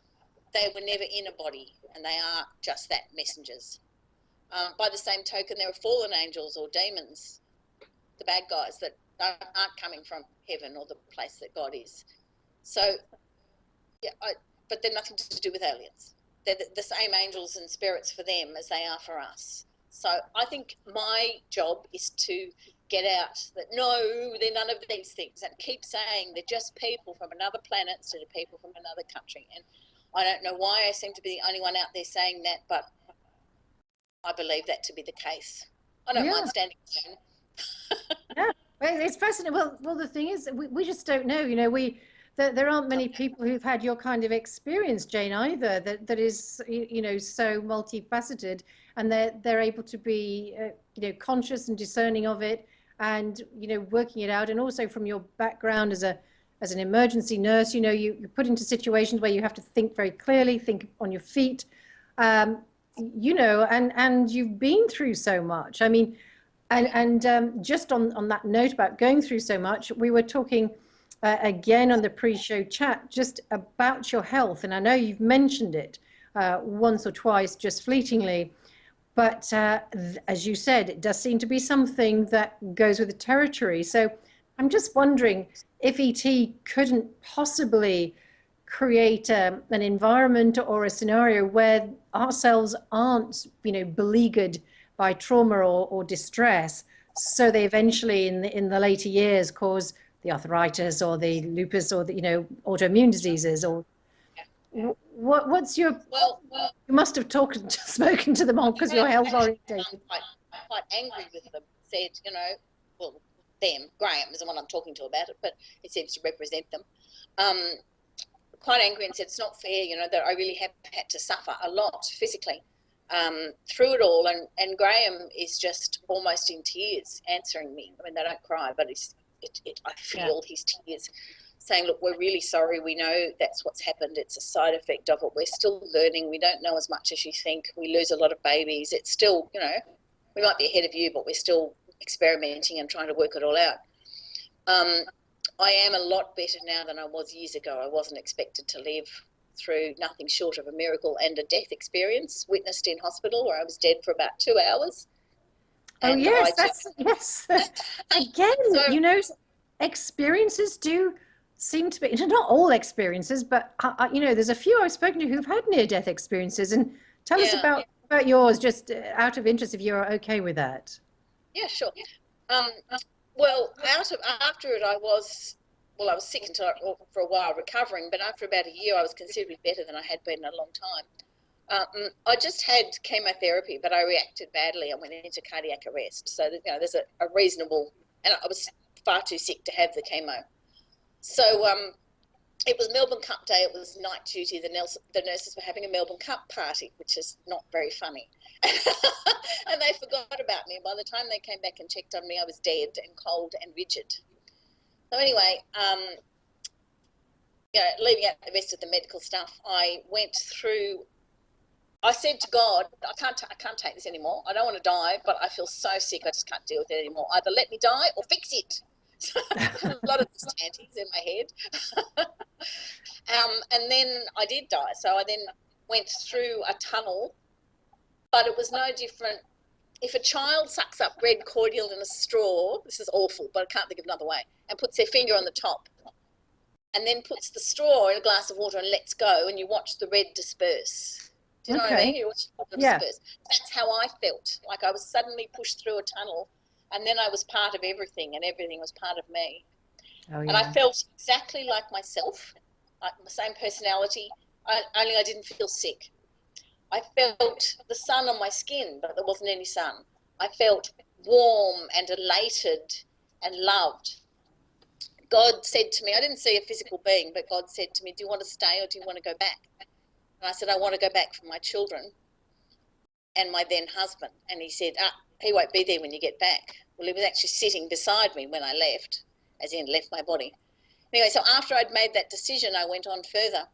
they were never in a body, and they are just that, messengers. By the same token, there are fallen angels or demons, the bad guys that aren't coming from heaven or the place that God is. So, yeah, but they're nothing to do with aliens. They're the same angels and spirits for them as they are for us. So I think my job is to get out that no, they're none of these things, and keep saying they're just people from another planet instead of people from another country. And I don't know why I seem to be the only one out there saying that, but I believe that to be the case. I don't mind standing alone. Yeah, it's fascinating. Well, the thing is, we just don't know. There aren't many people who've had your kind of experience, Jane, either. That is, so multifaceted, and they're able to be, conscious and discerning of it, and working it out. And also from your background as an emergency nurse, you're put into situations where you have to think very clearly, think on your feet, and you've been through so much. I mean. And just on that note about going through so much, we were talking again on the pre-show chat just about your health. And I know you've mentioned it once or twice, just fleetingly. But as you said, it does seem to be something that goes with the territory. So I'm just wondering if ET couldn't possibly create an environment or a scenario where ourselves aren't, beleaguered by trauma or distress, so they eventually in the later years cause the arthritis or the lupus or the autoimmune diseases. Or what's your you must have spoken to them all because you're health oriented. I'm quite angry with them. Said them, Graham is the one I'm talking to about it, but it seems to represent them. Quite angry and said it's not fair, that I really have had to suffer a lot physically through it all, and Graham is just almost in tears answering me. I mean, they don't cry, but I feel his tears. saying, look, we're really sorry. We know that's what's happened. It's a side effect of it. We're still learning. We don't know as much as you think. We lose a lot of babies. It's still, you know, we might be ahead of you, but we're still experimenting and trying to work it all out. I am a lot better now than I was years ago. I wasn't expected to live through nothing short of a miracle and a death experience witnessed in hospital, where I was dead for about 2 hours. Oh, And yes, yes. Again, So, you know, experiences do seem to be, not all experiences, but, you know, there's a few I've spoken to who've had near-death experiences. And tell us yeah, about yours, just out of interest, if you're okay with that. yeah, sure. Um, well, after it, I was sick until for a while recovering, but after about a year, I was considerably better than I had been in a long time. I just had chemotherapy, but I reacted badly and went into cardiac arrest. So, you know, there's a reasonable, and I was far too sick to have the chemo. So it was Melbourne Cup Day. It was night duty. The nurses were having a Melbourne Cup party, which is not very funny. And they forgot about me. By the time they came back and checked on me, I was dead and cold and rigid. So anyway, you know, leaving out the rest of the medical stuff, I said to God, I can't take this anymore. I don't want to die, but I feel so sick. I just can't deal with it anymore. Either let me die or fix it. So a lot of stanties in my head. And then I did die. So I then went through a tunnel, but it was no different. If a child sucks up red cordial in a straw, this is awful, but I can't think of another way, and puts their finger on the top, and then puts the straw in a glass of water and lets go, and you watch the red disperse. Do you know what I mean? You watch the Yeah. disperse. That's how I felt. Like I was suddenly pushed through a tunnel, and then I was part of everything, and everything was part of me. Oh, And I yeah. felt exactly like myself, like the same personality, only I didn't feel sick. I felt the sun on my skin, but there wasn't any sun. I felt warm and elated and loved. God said to me, I didn't see a physical being, but God said to me, do you want to stay or do you want to go back? And I said, I want to go back for my children and my then husband. And he said, he won't be there when you get back. Well, he was actually sitting beside me when I left, as in left my body. Anyway, so after I'd made that decision, I went on further.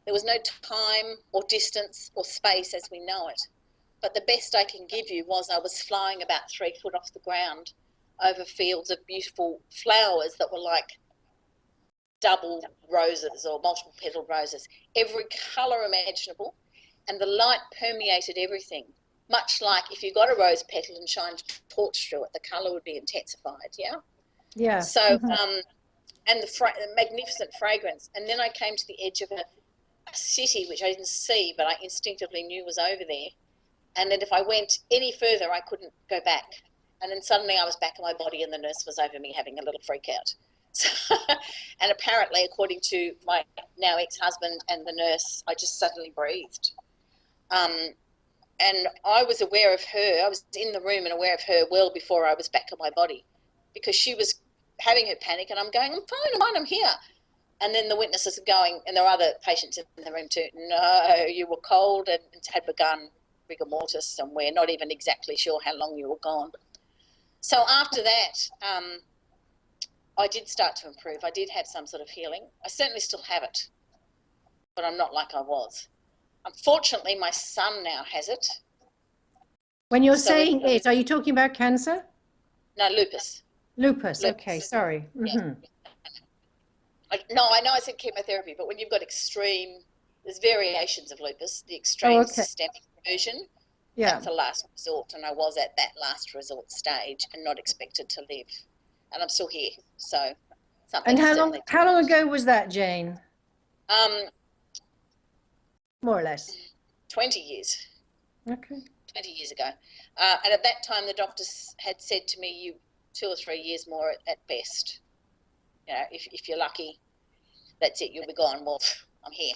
There was no time or distance or space as we know it. But the best I can give you was I was flying about 3 foot off the ground over fields of beautiful flowers that were like double roses or multiple petaled roses, every colour imaginable, and the light permeated everything. Much like if you got a rose petal and shined a torch through it, the colour would be intensified, yeah? Yeah. So, and the magnificent fragrance. And then I came to the edge of a city which I didn't see, but I instinctively knew was over there. And that if I went any further, I couldn't go back. And then suddenly I was back in my body and the nurse was over me having a little freak out. So, and apparently, according to my now ex-husband and the nurse, I just suddenly breathed. And I was aware of her. I was in the room and aware of her well before I was back in my body, because she was having her panic and I'm going, I'm fine, I'm here. And then the witnesses are going, and there are other patients in the room too, no, you were cold and it had begun rigor mortis and we're not even exactly sure how long you were gone. So after that, I did start to improve. I did have some sort of healing. I certainly still have it, but I'm not like I was. Unfortunately, my son now has it. When you're saying it, are you talking about cancer? No, lupus. Lupus. Okay, sorry. Yeah. No, I know I said chemotherapy, but when you've got there's variations of lupus, the extreme systemic version, that's a last resort, and I was at that last resort stage and not expected to live. And I'm still here, so something. And how long ago was that, Jane? More or less. 20 years. Okay. 20 years ago. And at that time, the doctors had said to me, you 2 or 3 years more at best. You know, if you're lucky, that's it, you'll be gone. Well, I'm here.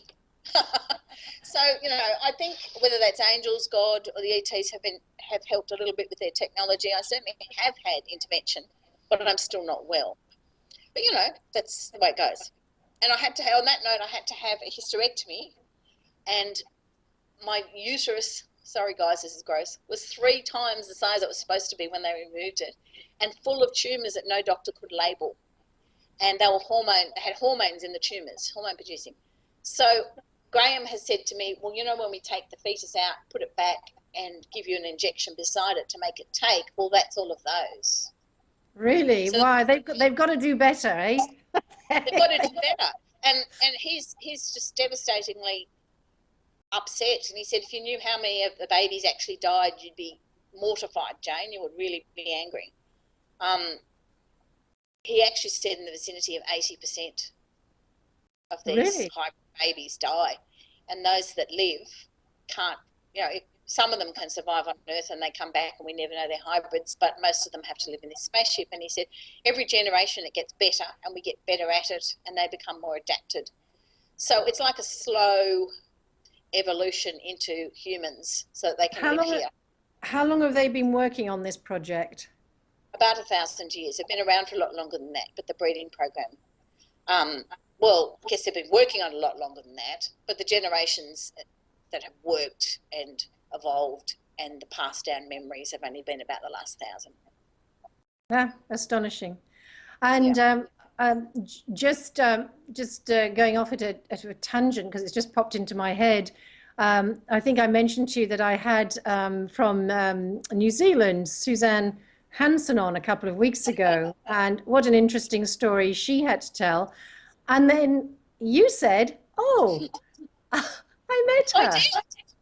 So, you know, I think whether that's angels, God, or the ETs have helped a little bit with their technology. I certainly have had intervention, but I'm still not well. But, you know, that's the way it goes. And I had to, on that note, I had to have a hysterectomy, and my uterus, sorry guys, this is gross, was 3 times the size it was supposed to be when they removed it, and full of tumours that no doctor could label. and they were had hormones in the tumours, hormone producing. So Graham has said to me, well, you know, when we take the fetus out, put it back and give you an injection beside it to make it take, well, that's all of those. Really? So Why? They've got to do better, eh? they've got to do better. And he's just devastatingly upset. And he said, if you knew how many of the babies actually died, you'd be mortified, Jane. You would really be angry. He actually said in the vicinity of 80% of these Really? hybrid babies die. And those that live can't, you know, some of them can survive on Earth and they come back and we never know they're hybrids, but most of them have to live in this spaceship. And he said, every generation it gets better and we get better at it and they become more adapted. So it's like a slow evolution into humans so that they can live here. How long have they been working on this project? About 1,000 years. They've been around for a lot longer than that, but the breeding program, well, I guess they've been working on a lot longer than that, but the generations that have worked and evolved and the passed down memories have only been about the last 1,000. Yeah, astonishing. And just going off at a tangent, because it's just popped into my head. I think I mentioned to you that I had from New Zealand, Suzanne Hanson on a couple of weeks ago, and what an interesting story she had to tell. And then you said, "Oh, I met her."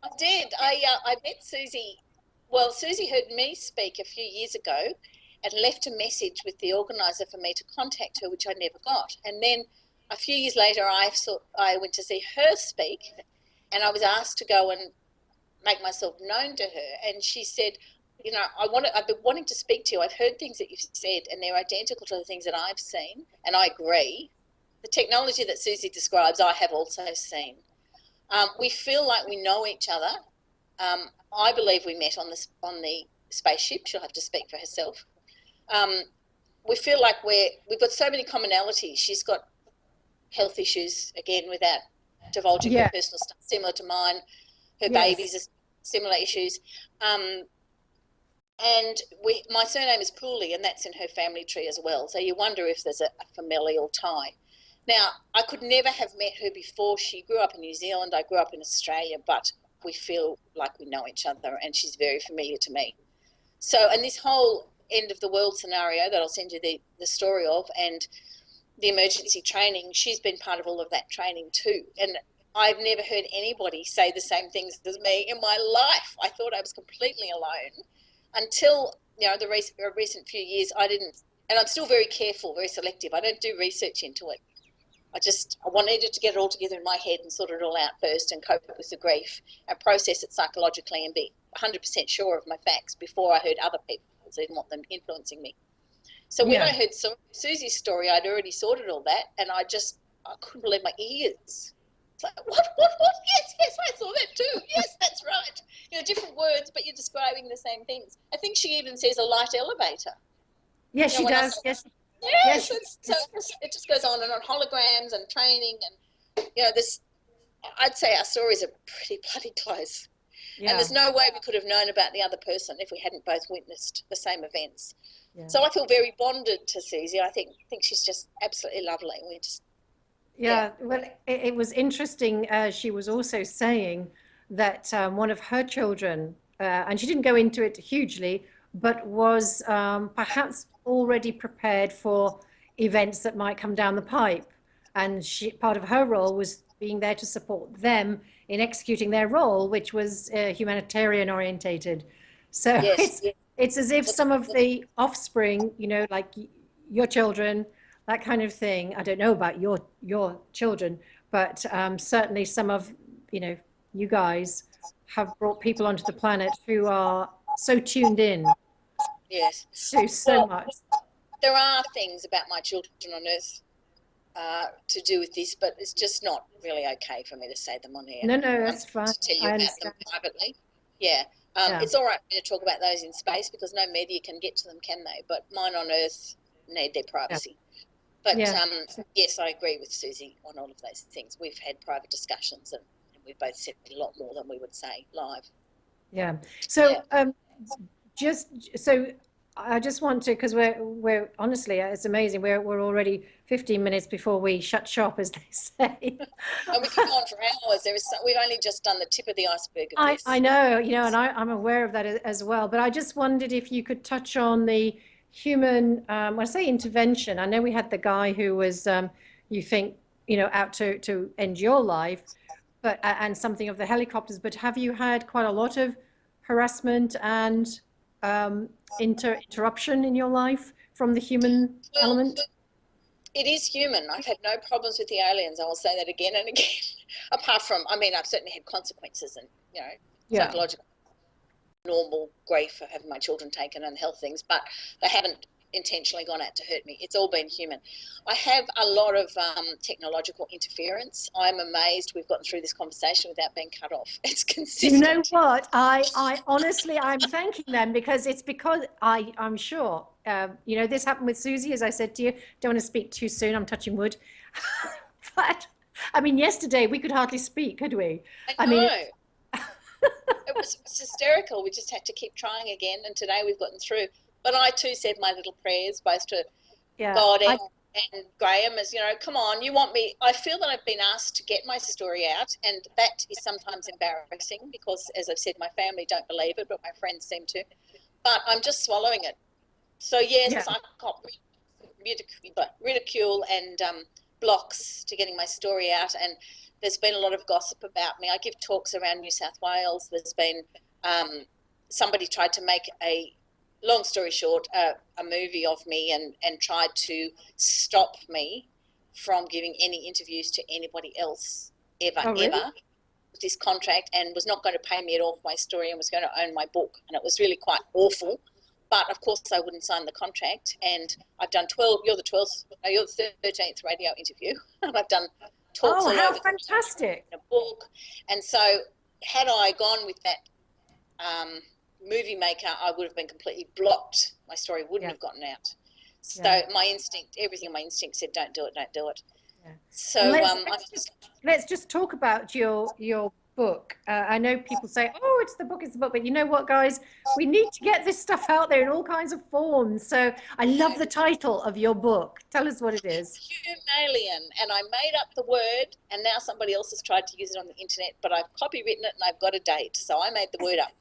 I did. I met Susie. Well, Susie heard me speak a few years ago and left a message with the organiser for me to contact her, which I never got. And then a few years later, I went to see her speak, and I was asked to go and make myself known to her. And she said, you know, I've been wanting to speak to you. I've heard things that you've said, and they're identical to the things that I've seen, and I agree. The technology that Susie describes, I have also seen. We feel like we know each other. I believe we met on the spaceship. She'll have to speak for herself. We feel like we've got so many commonalities. She's got health issues, again, without divulging her personal stuff, similar to mine. Her babies are similar issues. And my surname is Pooley, and that's in her family tree as well. So you wonder if there's a familial tie. Now, I could never have met her before. She grew up in New Zealand. I grew up in Australia, but we feel like we know each other, and she's very familiar to me. So, and this whole end of the world scenario that I'll send you the story of, and the emergency training, she's been part of all of that training too. And I've never heard anybody say the same things as me in my life. I thought I was completely alone until, you know, the recent few years. I didn't, and I'm still very careful, very selective. I don't do research into it. I wanted to get it all together in my head and sort it all out first and cope with the grief and process it psychologically and be 100% sure of my facts before I heard other people so I didn't want them influencing me. So when I heard Susie's story, I'd already sorted all that, and I couldn't believe my ears. It's like, what? Yes, I saw that too. Yes, that's right. You know, different words, but you're describing the same things. I think she even says a light elevator. Yes, she does. Yes. Yes, so it just goes on and on, holograms and training, and you know, I'd say our stories are pretty bloody close. Yeah. And there's no way we could have known about the other person if we hadn't both witnessed the same events. Yeah. So I feel very bonded to Susie. I think she's just absolutely lovely. We just well, it was interesting. She was also saying that one of her children, and she didn't go into it hugely, but was perhaps already prepared for events that might come down the pipe. And part of her role was being there to support them in executing their role, which was humanitarian orientated. So it's as if some of the offspring, you know, like your children, that kind of thing. I don't know about your children, but certainly some of, you know, you guys have brought people onto the planet who are so tuned in. Yes. So much. There are things about my children on Earth to do with this, but it's just not really okay for me to say them on here. No, that's fine. To tell you about them privately. Yeah. It's all right for me to talk about those in space because no media can get to them, can they? But mine on Earth need their privacy. But yes, I agree with Susie on all of those things. We've had private discussions and we've both said a lot more than we would say live. Yeah. So just so I just want to, because we're honestly, it's amazing. We're already 15 minutes before we shut shop, as they say. And we could go on for hours. We've only just done the tip of the iceberg of I this. know, and I'm aware of that as well. But I just wondered if you could touch on the human, when I say intervention, I know we had the guy who was, you think, out to end your life, but and something of the helicopters. But have you had quite a lot of harassment and interruption in your life from the human Well, element? it is human. I've had no problems with the aliens. I will say that again and again. Apart from, I mean, I've certainly had consequences and, Yeah. psychological, normal grief for having my children taken and health things, but they haven't intentionally gone out to hurt me. It's all been human. I have a lot of technological interference. I'm amazed we've gotten through this conversation without being cut off. It's You know consistent. what? I honestly, I'm thanking them because it's because I'm sure, this happened with Susie, as I said to you. Don't want to speak too soon. I'm touching wood. But I mean, yesterday we could hardly speak, could we? I I mean, know. It was hysterical. We just had to keep trying again, and today we've gotten through. But I too said my little prayers, both to yeah, God and Graham, as come on, you want me. I feel that I've been asked to get my story out, and that is sometimes embarrassing because, as I've said, my family don't believe it, but my friends seem to. But I'm just swallowing it. So, yeah. yes, I got ridicule and blocks to getting my story out, and there's been a lot of gossip about me. I give talks around New South Wales. There's been somebody tried to make long story short, a movie of me and tried to stop me from giving any interviews to anybody else ever, Oh, really? ever with this contract, and was not going to pay me at all for my story and was going to own my book. And it was really quite awful. But of course, I wouldn't sign the contract. And I've done 12, you're the 12th, no, you're the 13th radio interview. And I've done talks Oh, all how over the fantastic! in a book. And so, had I gone with that movie maker, I would have been completely blocked. My story wouldn't Yeah, have gotten out. So yeah, my instinct, everything in my instinct said, "Don't do it, don't do it." yeah. And So let's just talk about your book. I know people say, "Oh, it's the book, it's the book," but you know what, guys? We need to get this stuff out there in all kinds of forms. So I love the title of your book. Tell us what it is. Humalian, and I made up the word, and now somebody else has tried to use it on the internet, but I've copywritten it and I've got a date, so I made the word up.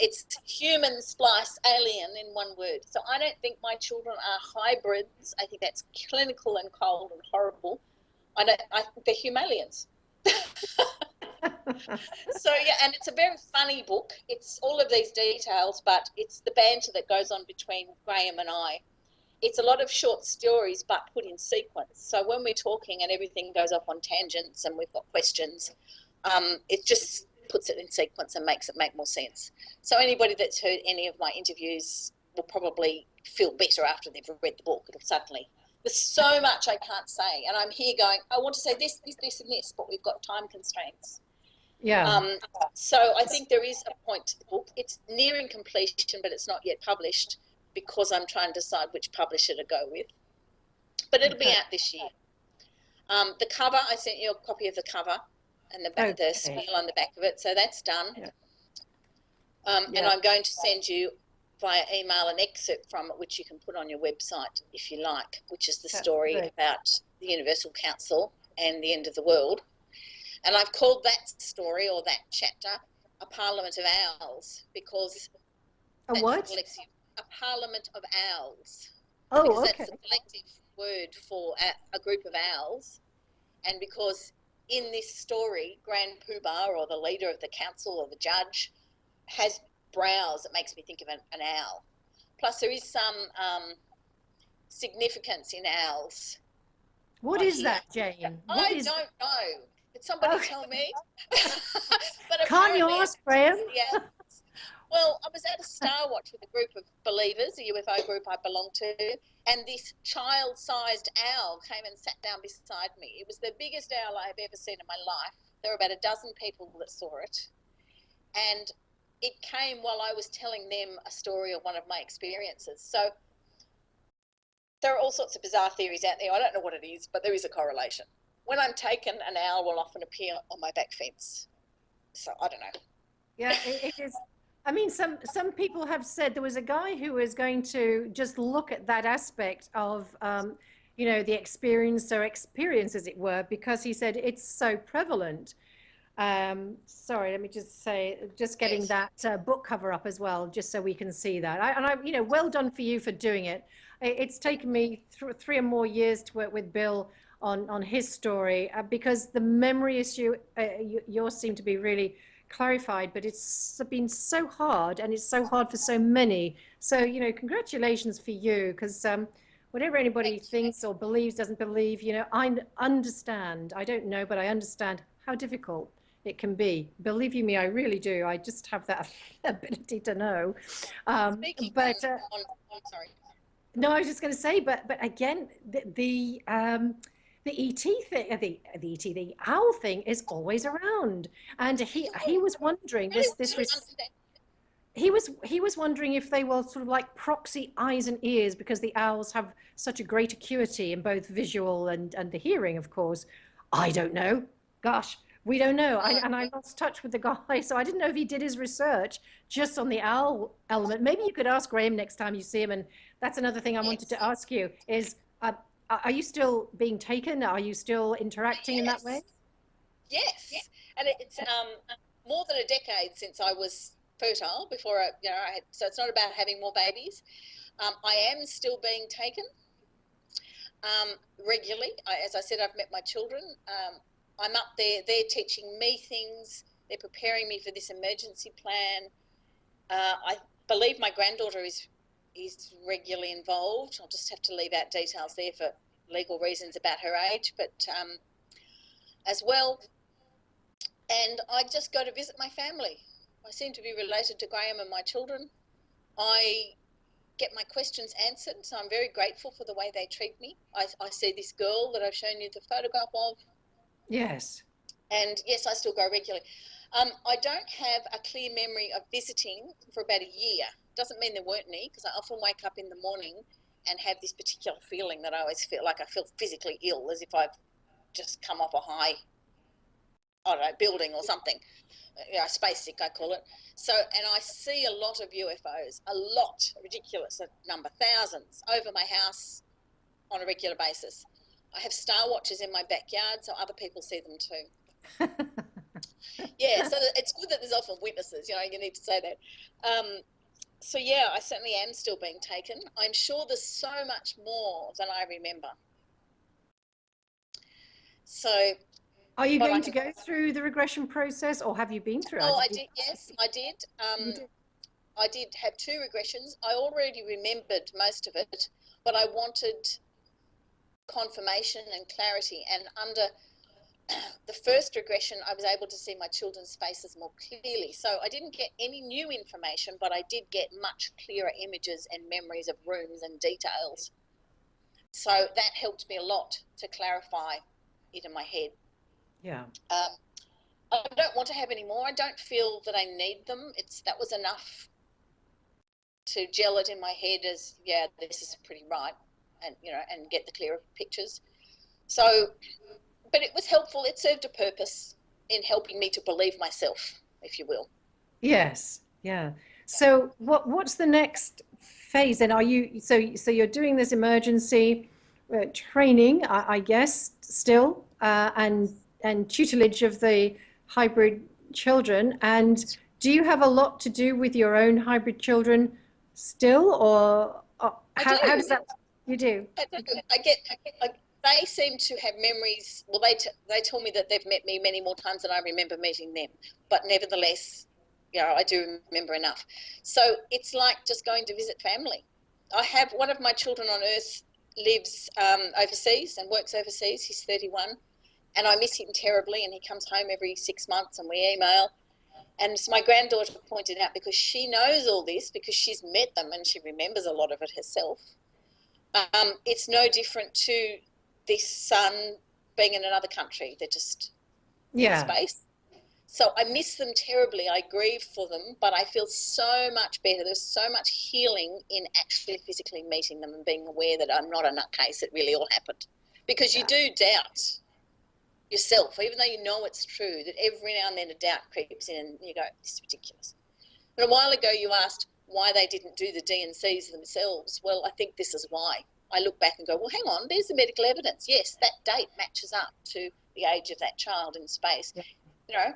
It's human splice alien in one word. So I don't think my children are hybrids. I think that's clinical and cold and horrible. I think they're Humalians. So yeah, and it's a very funny book. It's all of these details, but it's the banter that goes on between Graham and I. It's a lot of short stories, but put in sequence. So when we're talking and everything goes off on tangents and we've got questions, it just puts it in sequence and makes it make more sense. So anybody that's heard any of my interviews will probably feel better after they've read the book. It'll suddenly, there's so much I can't say, and I'm here going, I want to say this, this, this, and this, but we've got time constraints. Yeah. Um, so I think there is a point to the book. It's nearing completion, but it's not yet published because I'm trying to decide which publisher to go with. But it'll be Okay. out this year. The cover, I sent you a copy of the cover and the spiel on the back of it, so that's done. Yeah. And Yeah. I'm going to send you via email an excerpt from it, which you can put on your website if you like, which is the That's story great. about the Universal Council and the end of the world. And I've called that story or that chapter a Parliament of Owls because A that's what? a Parliament of Owls, because Oh, that's okay. the collective word for a group of owls. And because in this story, Grand Poobah, or the leader of the council or the judge, has brows that makes me think of an owl. Plus, there is some significance in owls. What I is hear. that, Jane? What I is that? don't know. Could somebody Oh, tell me? But can't you apparently, ask, Graham? yeah. Well, I was at a Star Watch with a group of believers, a UFO group I belong to, and this child-sized owl came and sat down beside me. It was the biggest owl I have ever seen in my life. There were about a dozen people that saw it, and it came while I was telling them a story of one of my experiences. So there are all sorts of bizarre theories out there. I don't know what it is, but there is a correlation. When I'm taken, an owl will often appear on my back fence. So I don't know. Yeah, it is. I mean, some people have said there was a guy who was going to just look at that aspect of, the experience, as it were, because he said it's so prevalent. Sorry, let me just say, just getting Yes. that book cover up as well, just so we can see that. Well done for you for doing it. It's taken me 3 or more years to work with Bill on his story, because the memory issue, yours seem to be really clarified, but it's been so hard, and it's so hard for so many. So, congratulations for you, because whatever anybody Thank you. thinks or believes, doesn't believe, I understand. I don't know, but I understand how difficult it can be. Believe you me, I really do. I just have that ability to know. Speaking But on sorry. No, I was just going to say, but again, the ET thing, the owl thing is always around, and he was wondering Really, this really understand. he was wondering if they were sort of like proxy eyes and ears, because the owls have such a great acuity in both visual and the hearing, of course. I don't know. Gosh, we don't know. I lost touch with the guy, so I didn't know if he did his research just on the owl element. Maybe you could ask Graham next time you see him. And that's another thing I wanted to Yes. ask you is, are you still being taken? Are you still interacting in that way? Yes. Yes. And it's more than a decade since I was fertile before I had, so it's not about having more babies. I am still being taken regularly. As I said, I've met my children. I'm up there. They're teaching me things. They're preparing me for this emergency plan. I believe my granddaughter is regularly involved. I'll just have to leave out details there for legal reasons about her age, but as well. And I just go to visit my family. I seem to be related to Graham and my children. I get my questions answered, so I'm very grateful for the way they treat me. I see this girl that I've shown you the photograph of. Yes. And yes, I still go regularly. I don't have a clear memory of visiting for about a year. Doesn't mean there weren't any, because I often wake up in the morning and have this particular feeling that I always feel like I feel physically ill, as if I've just come off a high, I don't know, building or something. Space sick, I call it. So, and I see a lot of UFOs, a lot, a ridiculous number, thousands, over my house on a regular basis. I have star watchers in my backyard, so other people see them too. Yeah, so it's good that there's often witnesses, you need to say that. So yeah, I certainly am still being taken. I'm sure there's so much more than I remember. So, Are you going to go through the regression process, or have you been through it? Oh, I did. Yes, I did. You did. I did have 2 regressions. I already remembered most of it, but I wanted confirmation and clarity. And under the first regression, I was able to see my children's faces more clearly. So I didn't get any new information, but I did get much clearer images and memories of rooms and details. So that helped me a lot to clarify it in my head. Yeah. I don't want to have any more. I don't feel that I need them. That was enough to gel it in my head as, yeah, this is pretty right, and and get the clearer pictures. So, but it was helpful. It served a purpose in helping me to believe myself, if you will. Yes. Yeah. So what's the next phase then? Are you you're doing this emergency training, I guess, still, and tutelage of the hybrid children. And do you have a lot to do with your own hybrid children still, or how does that? You do. I do. They seem to have memories. Well, they tell me that they've met me many more times than I remember meeting them. But nevertheless, I do remember enough. So it's like just going to visit family. I have one of my children on Earth lives overseas and works overseas. He's 31, and I miss him terribly. And he comes home every 6 months, and we email. And so my granddaughter pointed out, because she knows all this, because she's met them and she remembers a lot of it herself. It's no different to this son being in another country. They're just in space. So I miss them terribly. I grieve for them, but I feel so much better. There's so much healing in actually physically meeting them and being aware that I'm not a nutcase. It really all happened. Because you do doubt yourself, even though you know it's true, that every now and then a doubt creeps in and you go, this is ridiculous. And a while ago you asked why they didn't do the D&Cs themselves. Well, I think this is why. I look back and go, well, hang on, there's the medical evidence. Yes, that date matches up to the age of that child in space. Yeah. You know?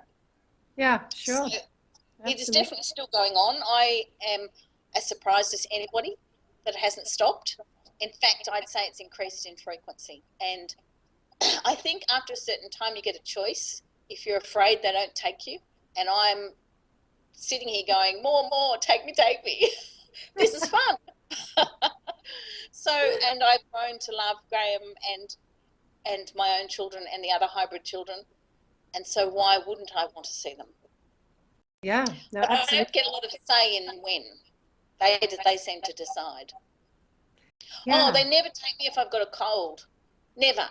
Yeah, sure. So it is definitely still going on. I am as surprised as anybody that it hasn't stopped. In fact, I'd say it's increased in frequency. And I think after a certain time you get a choice. If you're afraid they don't take you, and I'm sitting here going, more, take me. This is fun. So, and I've grown to love Graham and my own children and the other hybrid children. And so why wouldn't I want to see them? Yeah, no, but absolutely. I don't get a lot of say in when. They seem to decide. Yeah. Oh, they never take me if I've got a cold. Never.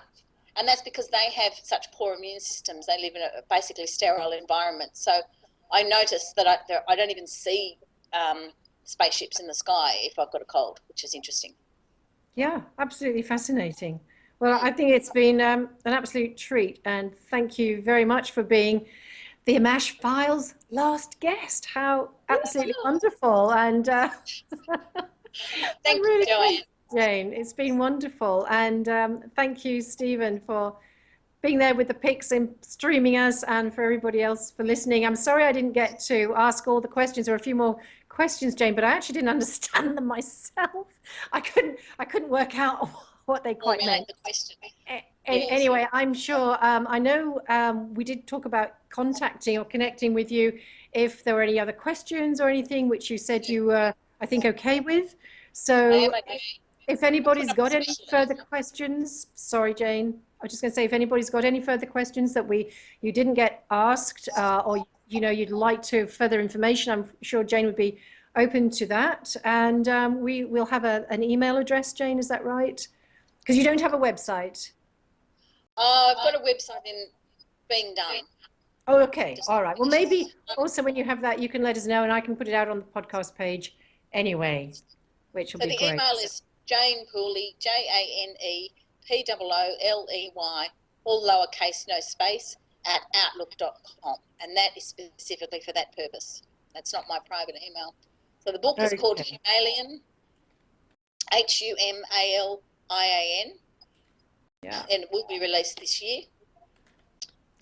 And that's because they have such poor immune systems. They live in a basically sterile environment. So I notice that I don't even see spaceships in the sky if I've got a cold, which is interesting. Yeah, absolutely fascinating. Well, I think it's been an absolute treat, and thank you very much for being the Ammach Files last guest. How absolutely wonderful. And thank really you, Joanne. Jane, it's been wonderful. And thank you, Stephen, for being there with the pics and streaming us, and for everybody else for listening. I'm sorry I didn't get to ask all the questions, or a few more questions, Jane, but I actually didn't understand them myself. I couldn't work out what they quite meant. The question. Anyway, I'm sure, I know we did talk about contacting or connecting with you if there were any other questions or anything, which you said you were, I think, okay with. So if anybody's got any further questions, sorry, Jane, I was just going to say, if anybody's got any further questions that you didn't get asked, or you'd like to further information, I'm sure Jane would be open to that. And we'll have an email address, Jane, is that right? Because you don't have a website. Oh, I've got a website being done. Oh, okay. All right. Well, maybe also when you have that, you can let us know, and I can put it out on the podcast page anyway, which will be great. So the email is Jane Pooley, JANEPOOLEY, all lowercase, no space, at outlook.com. And that is specifically for that purpose. That's not my private email. So the book is called Humalian, HUMALIAN. Yeah. And it will be released this year.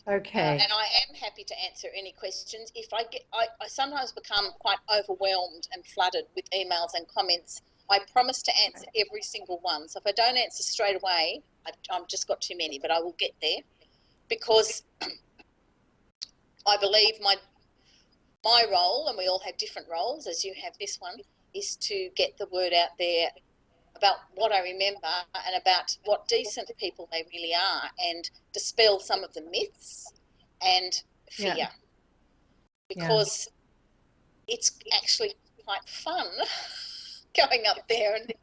Okay. And I am happy to answer any questions. If I sometimes become quite overwhelmed and flooded with emails and comments. I promise to answer every single one. So if I don't answer straight away, I've just got too many, but I will get there, because I believe my role, and we all have different roles, as you have this one, is to get the word out there about what I remember and about what decent people they really are, and dispel some of the myths and fear, because it's actually quite fun going up there and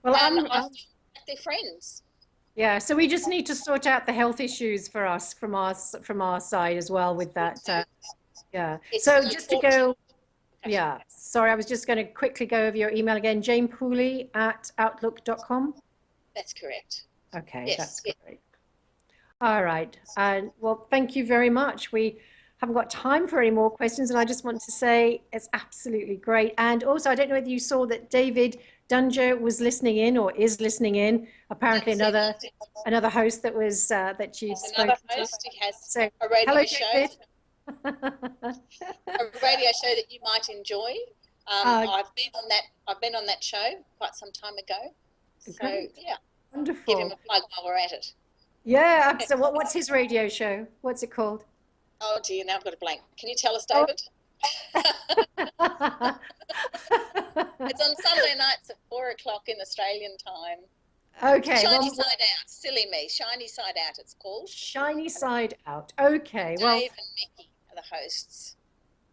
well, they're friends. Yeah, so we just need to sort out the health issues for us from our side as well with that. Yeah. So just to go. Yeah, sorry, I was just going to quickly go over your email again, janepooley@outlook.com. That's correct. Okay, yes, that's great. All right. Well, thank you very much. We haven't got time for any more questions, and I just want to say it's absolutely great. And also, I don't know whether you saw that David Dunger was listening in, or is listening in. Apparently, another host that was that you spoke to. Another host who has a radio show. A radio show that you might enjoy. I've been on that show quite some time ago. So yeah, wonderful. Give him a plug while we're at it. Yeah. So what's his radio show? What's it called? Oh dear, now I've got a blank. Can you tell us, David? It's on Sunday nights at 4:00 in Australian time. Okay. Shiny Side Out. Silly me. Shiny Side Out, it's called. Shiny Side Out. Okay. Dave and Mickey are the hosts.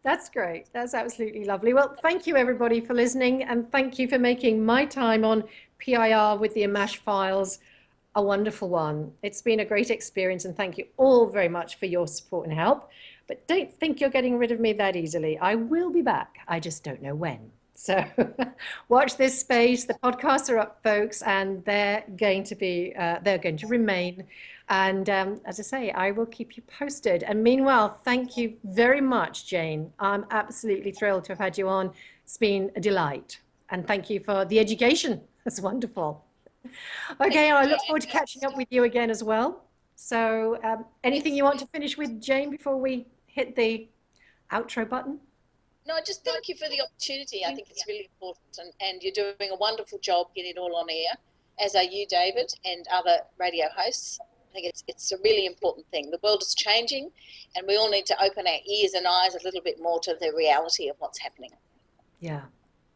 That's great. That's absolutely lovely. Well, thank you everybody for listening, and thank you for making my time on PIR with the Ammach Files a wonderful one. It's been a great experience, and thank you all very much for your support and help. But don't think you're getting rid of me that easily. I will be back. I just don't know when. So watch this space. The podcasts are up, folks, and they're going to remain. And as I say, I will keep you posted. And meanwhile, thank you very much, Jane. I'm absolutely thrilled to have had you on. It's been a delight. And thank you for the education. That's wonderful. Okay, I look forward to catching up with you again as well. So anything you want to finish with, Jane, before we hit the outro button? No, just thank you for the opportunity. I think it's really important, and you're doing a wonderful job getting it all on air, as are you, David, and other radio hosts. I think it's a really important thing. The world is changing, and we all need to open our ears and eyes a little bit more to the reality of what's happening. Yeah.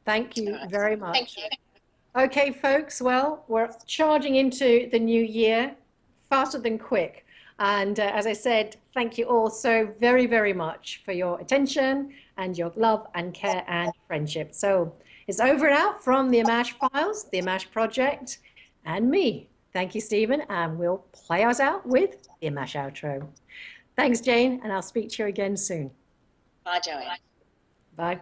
Thank you Right. very much. Thank you. Okay, folks, well, we're charging into the new year faster than quick. And as I said, thank you all so very, very much for your attention and your love and care and friendship. So it's over and out from the Ammach Files, the Ammach Project, and me. Thank you, Stephen, and we'll play us out with the Ammach outro. Thanks, Jane, and I'll speak to you again soon. Bye, Joanne. Bye.